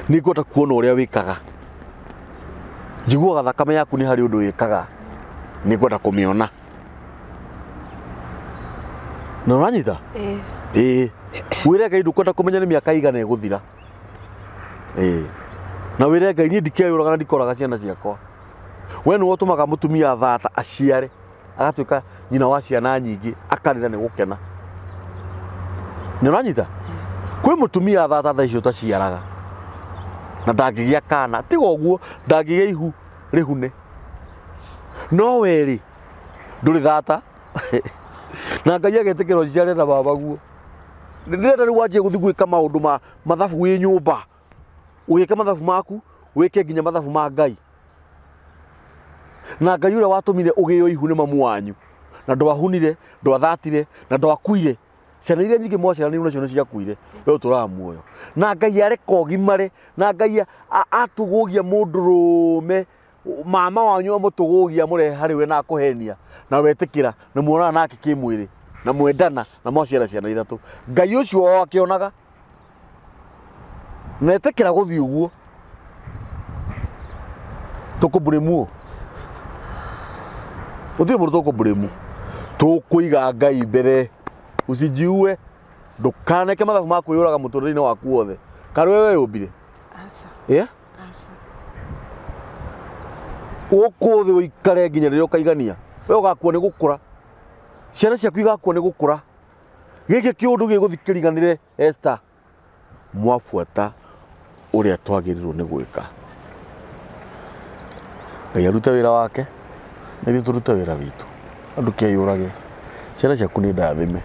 Nĩngwenda kuona ũrĩa wĩkaga. Njiguaga thakame yaku nĩ harĩ ũndũ wĩkaga, nĩngwenda kũmĩona. Na ũranyita? Wĩre Ngai ndũkwenda kũmenya nĩ mĩaka igana ĩgũthira. Na wĩre Ngai niĩ ndikeyũraga na ndikoraga ciana ciakwa. We nĩwe ũtũmaga mũtumia thata aciare, agatuĩka nyina wa ciana nyingĩ, akarĩra nĩ gũkena. Nĩ ũranyita? Kwĩ mũtumia thata thaa icio ũtaciaraga na ndangĩgĩa kana, tiga ũguo, ndangĩgĩa ihu rĩhune. No we-rĩ, ndũrĩ thata na Ngai agetĩkĩra ũciare na babaguo. Ndĩrenda rĩu wanjie gũthiĩ gwĩka maũndũ ma mathabu wĩ nyũmba, ũgĩke mathabu maku, wĩke nginya mathabu ma Ngai. Na Ngai ũrĩa watũmire ũgĩo ihu nĩ mamu wanyu, na ndwahunire, ndwathatire, na ndwakuire. Ciana iria nyingĩ mwaciaranĩirwo nacio nĩ ciakuire, we ũtũraga muoyo. Na Ngai areka ũgimare, na Ngai atũgũgia mũndũrũme, mama wanyu amũtũgũgia mũrehe harĩ we na akũhenia, na wetĩkĩra, na muonana nake kĩmwĩrĩ, na mwendana, na mwaciara ciana ithatũ. Ngai ũcio o akĩonaga, na etĩkĩra gũthiĩ ũguo, tũkũmburĩmuo. Gũtirĩ mũndũ tũkũmburĩmu. Tũkũiga Ngai mbere, usijiue, ndũkaneke mathabu ma kwĩyũraga mũtũrĩre-inĩ waku wothe. Karĩ we weyũmbire? aca aca. Gũkũ thĩ ũikare nginya rĩrĩa ũkaigania, we ũgakua nĩ gũkũra, ciana ciaku igakua nĩ gũkũra. Gĩkĩ kĩũndũ gĩgũthiĩ kĩriganĩre Esther, mwabuata ũrĩa twagĩrĩirwo nĩ gwĩka. Ngai arute wĩra wake, na ithuĩ tũrute wĩra witũ. Andũ kĩeyũrage, ciana ciaku nĩ ndathime,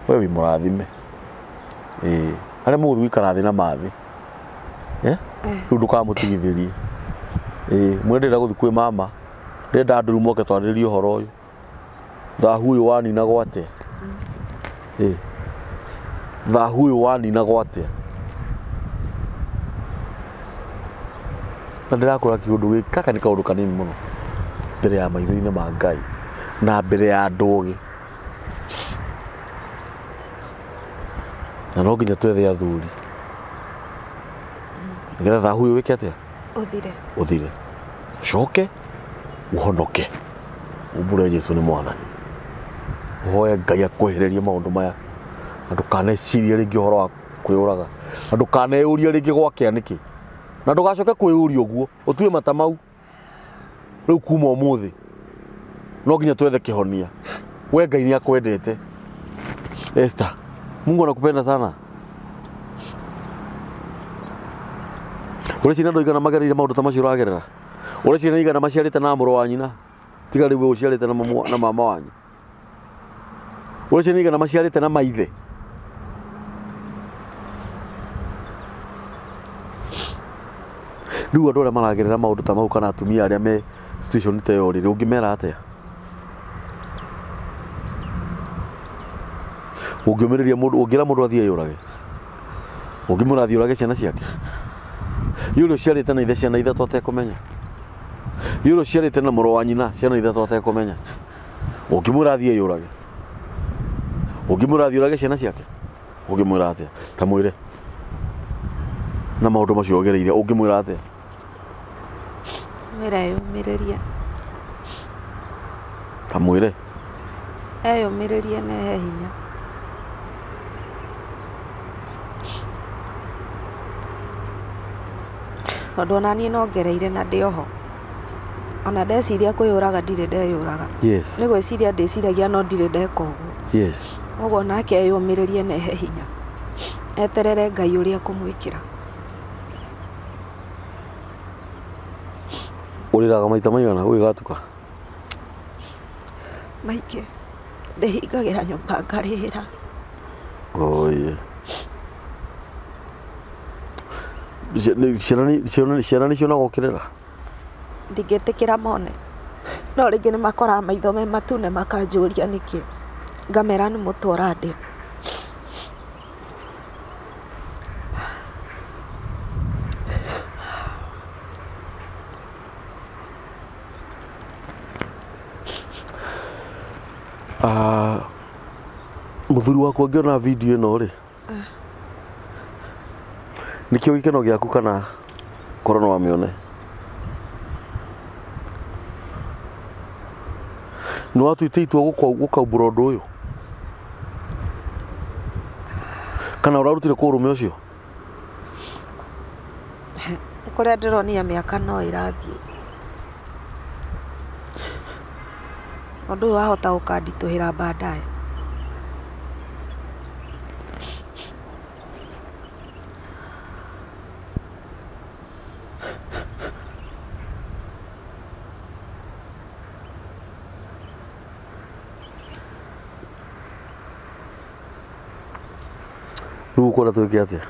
we wĩ mũrathime. Harĩa mũgũthiĩ gũikara thĩ na mathĩ, rĩu ndũkamũtigithĩrie. Mwendera gũthiĩ kwĩ mama, ndĩrenda andũ rĩu moke twarĩrĩrie ũhoro ũyũ. Thahu ũyũ waninagwo atĩa? Thahu ũyũ waninagwo atĩa? Na ndĩrakwĩra kĩũndũ gĩkĩ, gaka nĩ kaũndũ kanini mũno mbere ya maitho-inĩ ma Ngai na mbere ya andũ ũgĩ. Na no nginya twethe athuri, nĩgetha thahu ũyũ wĩke atĩa? Ũthire. Ũcoke ũhonoke, umbũre Jesũ nĩ Mwathani. Ũhoe Ngai akwehererie maũndũ maya, na ndũkanecirie rĩngĩ ũhoro wa kwĩyũraga, na ndũkaneyũrie rĩngĩ gwakĩa nĩkĩ. na ndugacoke kwĩũria ũguo ũtue mata mau rĩu kuma ũmũthĩ no nginya twethe kĩhonia we Ngai nĩakwendete Esther Mungu anakupenda sana ũreciria andũ aigana magereire maũndũ ta macio ũragerera ũreciria aigana maciarĩte na mũrũ wa nyina tiga rĩu ũciarĩte na mama wanyu ũreciria aigana maciarĩte na maithe rĩu andũ arĩa maragerera maũndũ ta mau kana atumia arĩa me situation ta ĩyo rĩrĩ ũngĩmera atĩa ũngĩũmĩrĩria mũndũ ũngĩra mũndũ athiĩ eyũrage ũngĩmũra athiĩ ũrage ciana ciake yũrĩ ũciarĩte na ithe ciana ithatũ atekũmenya yũrĩ ũciarĩte na mũrũ wa nyina ciana ithatũ atekũmenya ũngĩmũra athiĩ eyũrage ũngĩmũra athiĩ ũrage ciana ciake ũngĩmwĩra atĩa ta mwĩre na maũndũ macio ũgereire ũngĩmwĩra atĩa mwĩra eyũmĩrĩrie ta mwĩre eyũmĩrĩrie na ehe hinya tondũ ona niĩ nongereire na ndĩ oho ona ndeciria kwĩyũraga ndirĩ ndeyũraga yes nĩ gwĩciria ndĩciragia no ndirĩ ndeka ũguo yes ũguo nake eyũmĩrĩrie na ehe hinya eterere Ngai ũrĩa kũmwĩkĩra ũrĩraga maita maigana ũgĩgatuka maingĩ ndĩhingagĩra nyũmba ngarĩra oye ciana nĩcionaga ũkĩrĩra ndingĩtĩkĩra mone no rĩngĩ nĩ makoraga maitho me matune makanjũria nĩkĩ ngamera nĩ mũtwara ndĩ mũthuri wakwa ngĩona video ĩno rĩ nĩkĩo gĩkeno gĩaku kana korwo no wamĩone nĩ watuĩte itua gũkaumbũra ũndũ ũyũ kana ũrarutire kũ ũrũme ũcio kũrĩa ndĩronia mĩaka no ĩrathiĩ ũndũ ũyũ wahota gũkanditũhĩra baadaye rĩu ũkwenda twĩke atĩa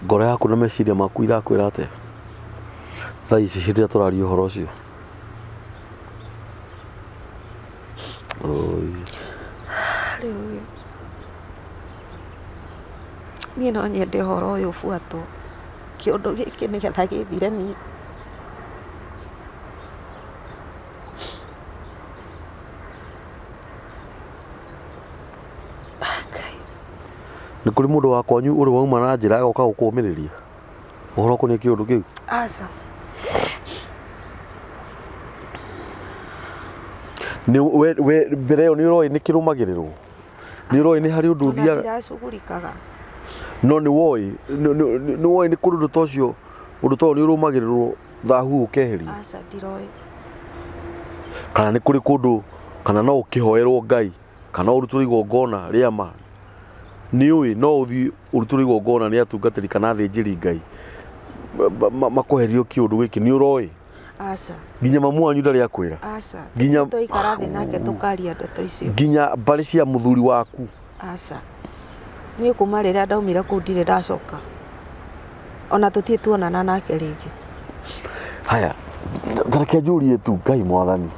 ngoro yaku na meciria maku irakwĩra atĩa thaa ici hĩndĩ ĩrĩa tũraria ũhoro ũcio rĩu niĩ no nyende ũhoro ũyũ ũbuatwo kĩũndũ gĩkĩ nĩgetha gĩthire niĩ nĩ kũrĩ mũndũ wa kwanyu ũrĩ wauma na njĩra agoka gũkũũmĩrĩria ũhoro ũkoniĩ kĩũndũ kĩu aca mbere ĩyo nĩ ũroĩ nĩ kĩrũmagĩrĩrwo nĩ ũroĩ nĩ harĩ ũndũ ũthiaga ndiracugurikaga no nĩ woĩ nĩ kũrĩ ũndũ ta ũcio ũndũ ta ũyũ nĩ ũrũmagĩrĩrwo thahu ũkeheria aca ndiroĩ kana nĩ kũrĩ kũndũ kana no ũkĩhoerwo Ngai kana ũrutĩrwo igongona rĩa ma nĩ ũĩ no ũthiĩ ũrutĩrwo igongona nĩ atungatĩri kana athĩnjĩri Ngai makũherio kĩũndũ gĩkĩ nĩ ũroĩ aca nginya mamu wanyu ndarĩ akwĩra aca Nginya- tũikara thĩ nake tũkaria ndeto icio nginya mbarĩ cia mũthuri waku aca niĩ kuma rĩrĩa ndaumire kũu ndirĩ ndacoka ona tũtirĩ tuonana nake rĩngĩ haya tareke njũrie tu Ngai mwathani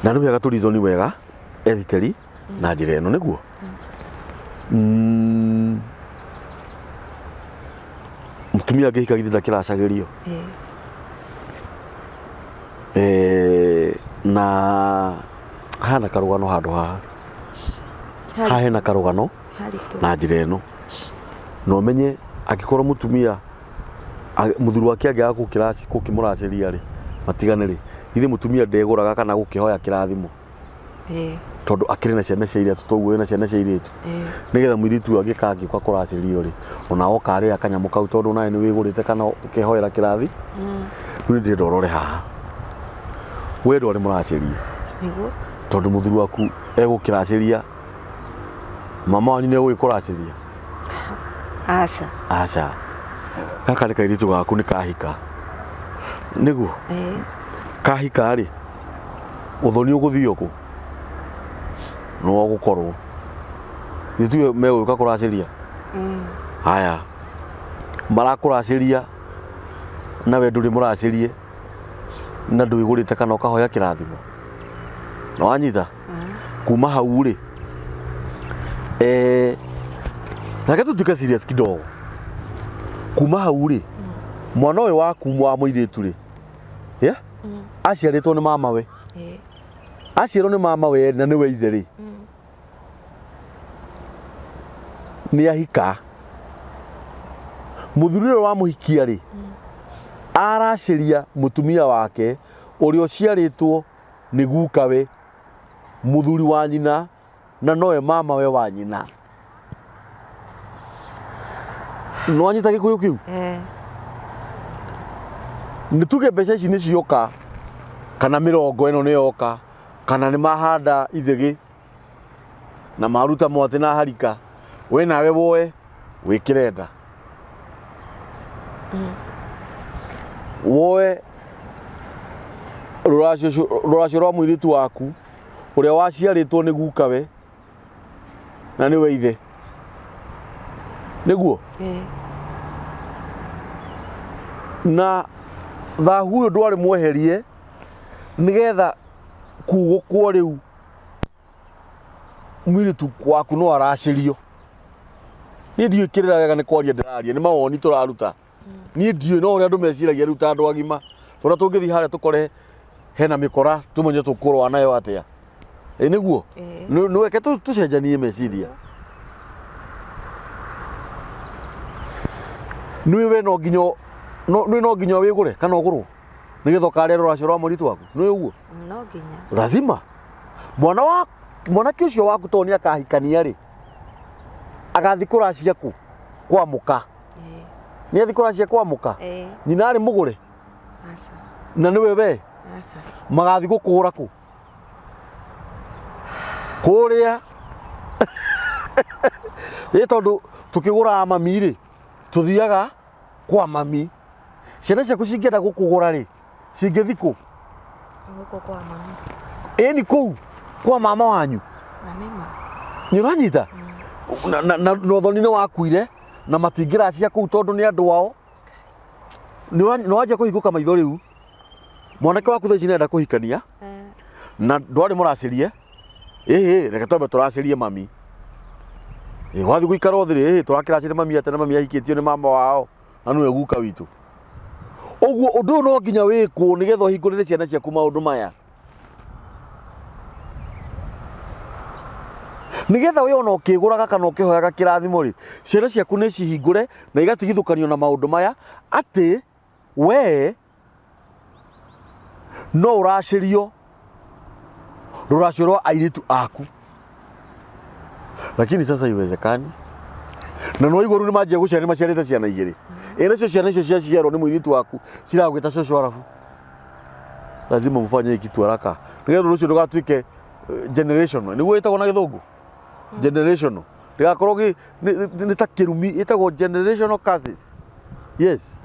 na nĩ wega tũrizoni wega ethiteri na njĩra ĩno nĩguo mũtumia angĩhika githĩ ndakĩracagĩrio na hana karũgano handũ haha haha hena karũgano haritũ na njĩra ĩno na ũmenye Akikorwo mutumia muthuri wake angiaga gukimuraciria ri matigane ri ithe mutumia ndeguraga kana gukihoya kirathimo tondu akiri na ciana cia iritu toguo na ciana cia iritu nigetha mwiritu agikangika kuracirio ri ona okari akanyamu kau tondu nae ni wigurite kana ukihoera kirathi riu ndi ndorore haha we ndwari muraciria niguo tondu muthuri waku egukiraciria mama wanyu ni egukuraciria aca gaka ni kairitu gaku ni kahika niguo kahika ri uthoni uguthio ku no gukorwo nitue megwika kuraciria haya marakuraciria na we nduri muracirie na ndwigurite kana ukahoya kirathimo no anyita kuma hau ri Taka tutuke serious kidogo. Kuma hau ri mwana uyu waku wa muiritu ri aciaritwo ni mama we aciarwo ni mama we na ni we ithe ri ni ahika muthuri wa muhikia ri araciria mutumia wake uri uciaritwo ni guka we muthuri wa nyina na noe mama we wa nyina no anyita gikuyu kiu nituge mbeca ici ni cioka kana 40 ni yoka kana ni mahanda ithegi na maruta mwate na harika we nawe woe wikirenda woe ruracio rwa muiritu waku uria waciaritwo ni guka we na ni we ithe niguo na thahu uyu ndwari mweherie nigetha kugukwo riu muiritu waku no aracirio ni ndiu kirira wega ni kwaria ndiraria ni mawoni turaruta ni ndiu no uria andu meciragia riu ta andu agima tora tungithi haria tukore hena mikora tumenye tukurwa nayo atia niguo ni weke tucenjanie meciria niwe no nginya wigure kana ugurwo nigetha ukarera ruracio rwa muritu waku ni uguo no nginya lazima mwana kiucio waku to ni akahikania ri agathi kuracia ku kwa muka ni athi kuracia kwa muka nyina ari mugure aca na niwe we aca magathi gukura ku kuria tondu tukigura mami ri tuthiaga kwa mami ciana ciaku cingienda gukugura ri cingithi ku guko kwa mami ni kuu kwa mama wanyu na nema ni uranyita na thoni ni wakuire na matingiracia kuu tondu ni andu wao ni wajia kuhikuka maitho riu mwanake waku thaici nenda kuhikania na ndwari muracirie reke twambe turacirie mami wathi guikara thiri turakiracirie mami ate na mami ahikitio ni mama wao na niwe guka witu uguo undu no nginya wikwo nigetha uhingurire ciana ciaku maundu maya nigetha we ona ukiguraga kana ukihoyaga kirathimo ri ciana ciaku ni cihingure na igatigithukanio na maundu maya ati we no uracirio ruracio rwa airitu aku lakini sasa iwezekani na no iguru ni manjia guciara maciarite ciana igiri cio ciana icio ciaciarwo ni muiritu waku ciragwita coco arafu lazima mfanye kitu haraka nigetha rucio ndugatuike generational niguo itagwo na githungu generational ndigakorwo ni ta kirumi itagwo generational curses yes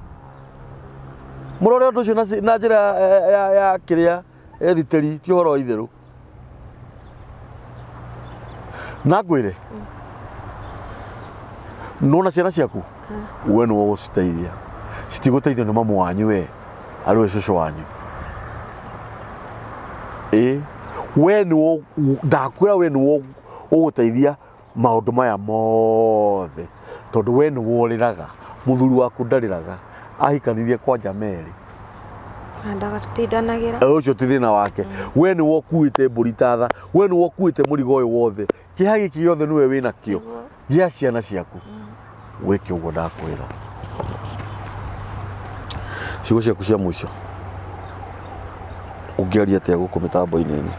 murore undu ucio na njira ya kiria ethiteri ti horo itheru na ngwire nona ciana ciaku we no guciteithia citigũteithio nĩ mamu wanyu we arĩ we cucu wanyu we nĩwo ndakwĩra we nĩwo ũgũteithia maũndũ maya mothe tondũ we nĩwo ũrĩraga mũthuri waku ndarĩraga ahikanirie kwanja merĩ andaga tutindanagira ũcio ti thĩna wake we nĩwo ũkuĩte mbũri tatha we nĩwo ũkuĩte mũrigo ũyũ wothe kĩeha gĩkĩ gĩothe nĩwe wĩnakĩo gĩa ciana ciaku wĩke ũguo ndakwĩra. Ciugo ciaku cia mũico ũngĩaria atĩa gũkũ mĩtambo-inĩ ĩno?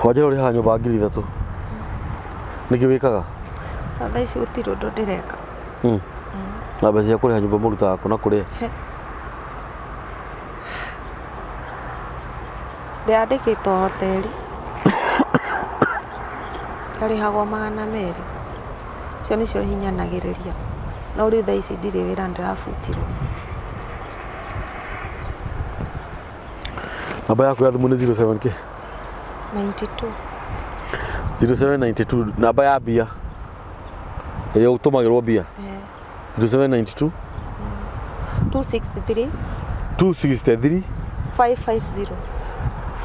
Wanjĩra ũrĩ haha nyũmba 3,000 nĩkĩ wĩkaga? Thaa ici gũtirĩ ũndũ ndĩreka. Na mbeca cia kũrĩha nyũmba mũrutaga kũ na kũrĩa? Ndĩandĩkĩtwo hoteri ngarĩhagwo 200. Icio nĩcio hinyanagĩrĩria, no rĩu thaa ici ndirĩ wĩra ndĩrabutirwo. Namba yaku ya thimũ nĩ 07 kĩ? 92 0792. Namba ya mbia ĩrĩa ũtũmagĩrwo mbia? 0792 263 263 550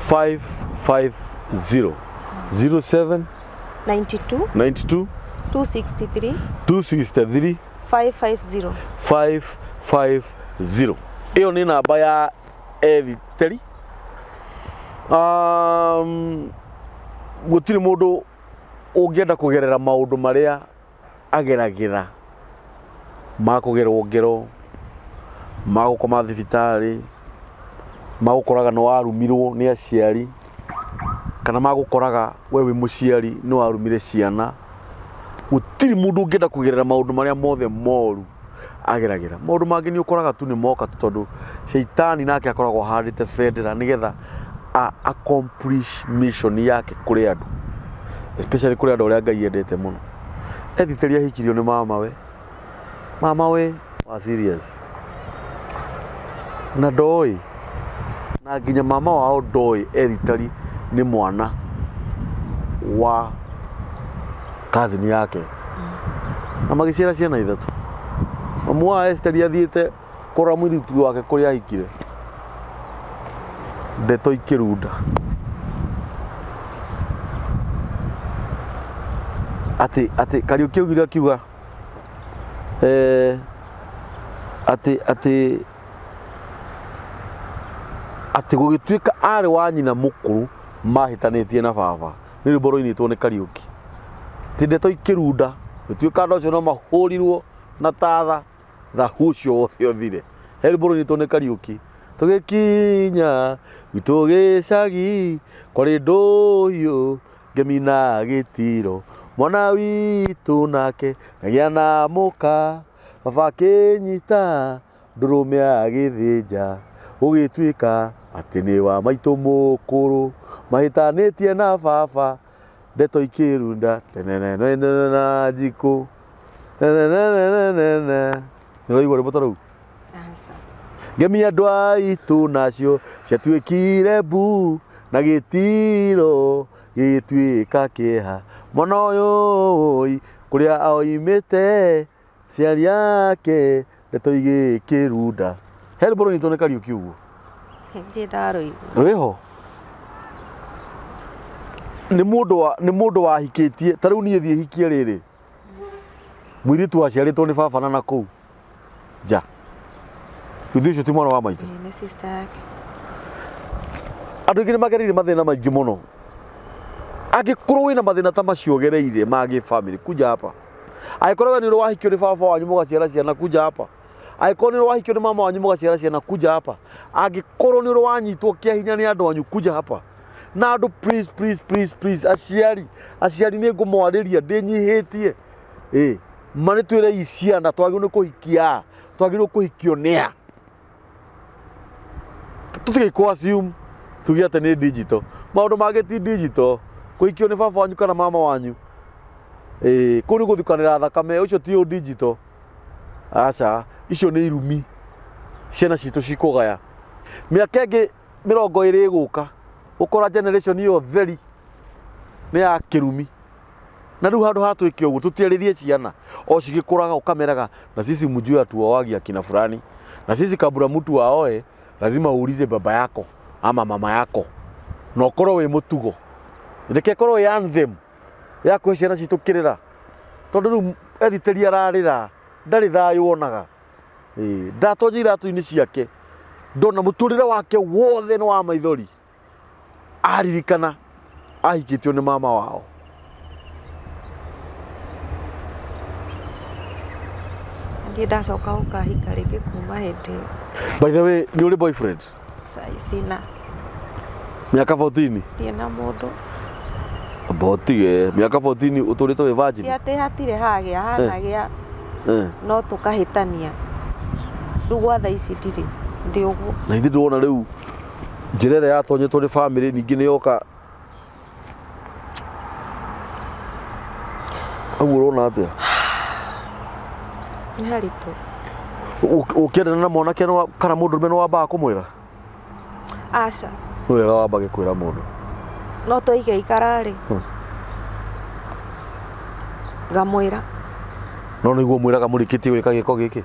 550 07 92 92 263 263 550. 550. Ĩyo nĩ namba ya Eriteri. Gũtirĩ mũndũ ũngĩenda kũgerera maũndũ marĩa ageragĩra ma kũgerwo ngero, ma gũkoma thibitarĩ, ma gũkoraga nĩ warumirwo nĩ aciari, kana ma gũkoraga we wĩ mũciari nĩ warumire ciana. Gũtirĩ mũndũ ũngĩenda kũgerera maũndũ marĩa mothe moru ageragĩra. Maũndũ mangĩ nĩ ũkoraga tu nĩ moka tondũ Shaitani nake akoragwo ahandĩte bendera nĩgetha accomplish mission yake kũrĩ andũ, especially kũrĩ andũ arĩa Ngai endete mũno. Eriteri ahikirio nĩ mamawe. Mamawe wa serious na ndoĩ, na nginya mama wao ndoĩ Eriteri nĩ mwana wa cousin yake, na magĩciara ciana 3. Mamu wa Esteri athiĩte kũrora mũirĩtu wake kũrĩa ahikire, ndeto ikĩrunda atĩ Kariuki augire akiuga atĩ gũgĩtuĩka arĩ wa nyina mũkũrũ mahĩtanĩtie na baba nĩ rwĩmbo rũinĩtwo nĩ Kariuki. Ti ndeto ikĩrunda gũtuĩka andũ acio no mahũrirwo na tatha ũcio wothe ũthire. He rwĩmbo rũinĩtwo nĩ Kariuki, tũgĩkinya gwitũ gĩcagi kwarĩ ndũhiũ ngĩmina gĩtiro, mwana witũ nake agĩa na mũka, baba akĩnyita ndũrũme agĩthĩnja, gũgĩtuĩka atĩ nĩ wa maitũ mũkũrũ mahĩtanĩtie na baba, ndeto ikĩrunda na njikũ. Nĩũraigua rwĩmbo ta rũu? Ngemia andũ aitũ nacio ciatuĩkire mbu na gĩtiro gĩgĩtuĩka kĩeha, mwana ũyũ kũrĩa oimĩte ciari yake ndeto igĩkĩrunda. He rwĩmbo rũinĩtwo nĩ Kariuki ũguo? Rwĩho nĩ mũndũ wahikĩtie. Ta rĩu niĩ thiĩ hikie rĩrĩ, mũirĩtu waciarĩtwo nĩ baba na nakũu nja, ithuĩ ũcio ti mwana wa maitũ. Nĩ sister yake. Andũ aingĩ nĩ magereire mathĩna maingĩ mũno. Angĩkorwo wĩna mathĩna ta macio ũgereire ma gĩ-family, kuja hapa. Angĩkorwo we nĩ ũrĩ wahikio nĩ baba wanyu mũgaciara ciana, kuja hapa. Angĩkorwo nĩ ũrĩ wahikio nĩ mama wanyu mũgaciara ciana, kuja hapa. Angĩkorwo nĩ ũrĩ wanyitwo kĩahinya nĩ andũ anyu, kuja hapa. Na andũ please, aciari nĩ ngũmwarĩria ndĩnyihĩtie. Manĩtwĩre ciana twagĩrĩirwo nĩ kũhikia, twagĩrĩirwo kũhikio nĩ a. Tũtigĩkwo assume tuge atĩ nĩ digital. Maũndũ mangĩ ti digital. Kũhikio nĩ baba wanyu kana mama wanyu, kũu nĩ gũthukanĩra thakame, ũcio ti digital. Aca, icio nĩ irumi ciana citũ cikũgaya. Mĩaka ĩngĩ 20 ĩgũka ũkora generation ĩyo theri nĩ ya kĩrumi. Na rĩu handũ hatwĩke ũguo tũtiarĩrie ciana o cigĩkũraga ũkameraga na sisi mjue atuoagi akina fulani, na sisi kabla mtu aoe lazima uulize baba yako ama mama yako, na ũkorwo wĩ mũtugo, ndeke korwo ya anthem ya kwĩ ciana citũkĩrĩra. Tondũ rĩu Eriteri ararĩra ndarĩ thayũ onaga. Ndatonya iratũ-inĩ ciake, ndona mũtũrĩre wake wothe nĩ wa maithori, aririkana ahikĩtio nĩ mama wao. Ndiĩ ndacoka gũkahika rĩngĩ kuma hĩndĩ ĩyo. By the way, nĩ ũrĩ boyfriend? Sina. Mĩaka 14? Ndirĩ na mũndũ. Botige, mĩaka 14 ũtũrĩte wĩ virgin? Ti atĩ hatirĩ hagĩa, hanagĩa no tũkahĩtania. Rĩu gwa thaa ici ndirĩ, ndĩ ũguo. Na ithuĩ ndĩrona rĩu njĩra ĩrĩa yatonyetwo nĩ bamĩrĩ ningĩ nĩ yoka. Ũguo ũrona atĩa? Nĩ haritũ. Ũkĩendana na mwanake kana mũndũrũme nĩ wambaga kũmwĩra? Aca. Nĩ wega wambage kwĩra mũndũ. No tũige ikara-rĩ, ngamwĩra. No nĩguo mwĩraga mũrĩkĩtie gwĩka gĩko gĩkĩ?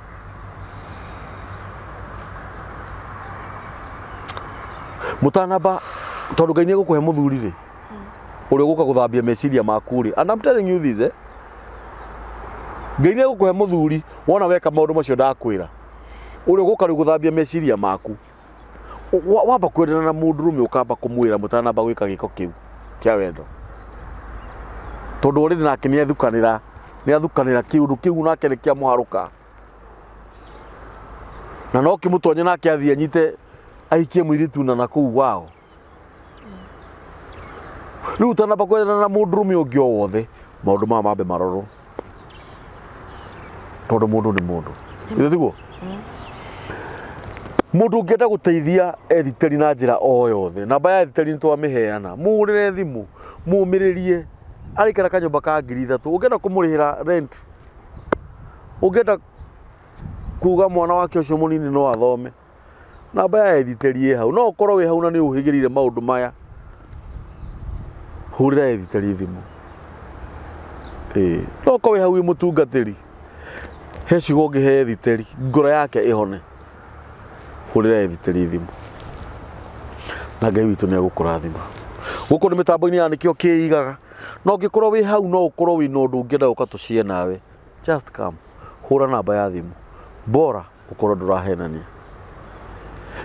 Mũtanamba tondũ Ngai nĩegũkũhe mũthuri-rĩ, ũrĩa ũgũka gũthambia meciria maku-rĩ. And I'm telling you this, Ngai nĩegũkũhe mũthuri wona weka maũndũ macio ndakwĩra, ũrĩa ũgũka rĩu gũthambia meciria maku. Wamba kwendana na mũndũrũme ũkamba kũmwĩra mũtanamba gwĩka gĩko kĩu kĩa wendo, tondũ already nake nĩathukanĩra kĩũndũ kĩu nake nĩkĩamũharũka, na no kĩmũtonye nake athiĩ anyite aikie mũirĩtu na nakũu wao. Rĩu ũtanamba kwendana na mũndũrũme ũngĩ o wothe, maũndũ maya mambe marorwo, tondũ mũndũ nĩ mũndũ. Ĩĩ tiguo? Mũndũ ũngĩenda gũteithia Ethiteri na njĩra o yothe, namba ya Ethiteri nĩtwamĩheana, mũhũrĩre thimũ, mũmĩrĩrie, araikara kanyũmba ka 3,000. Ũngĩenda kũmũrĩhĩra rent, ũngĩenda kuga mwana wake ũcio mũnini no athome, namba ya Ethiteri ĩ hau. No ũkorwo wĩ hau na nĩ ũhĩgĩrĩire maũndũ maya, hũrĩra Ethiteri thimũ. No ũkorwo wĩ hau wĩ mũtungatĩri, he ciugo ũngĩhe Ethiteri ngoro yake ĩhone, hũrĩra Ethiteri thimũ, na Ngai witũ nĩegũkũrathima. Gũkũ nĩ mĩtambo-inĩ ya Nĩkĩo Kĩigaga. No ũngĩkorwo wĩ hau no ũkorwo wĩ na ũndũ ũngĩenda gũka tũcie nawe, just come, hũra namba ya thimũ, bora ũkorwo ndũrahenania.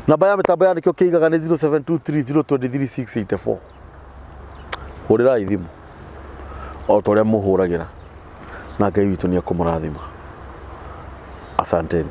Namba ya mĩtambo ya Nĩkĩo Kĩigaga nĩ 0723023684. Hũrĩrai thimũ o ta ũrĩa mũhũragĩra, na Ngai witũ nĩekũmũrathima. Asanteni.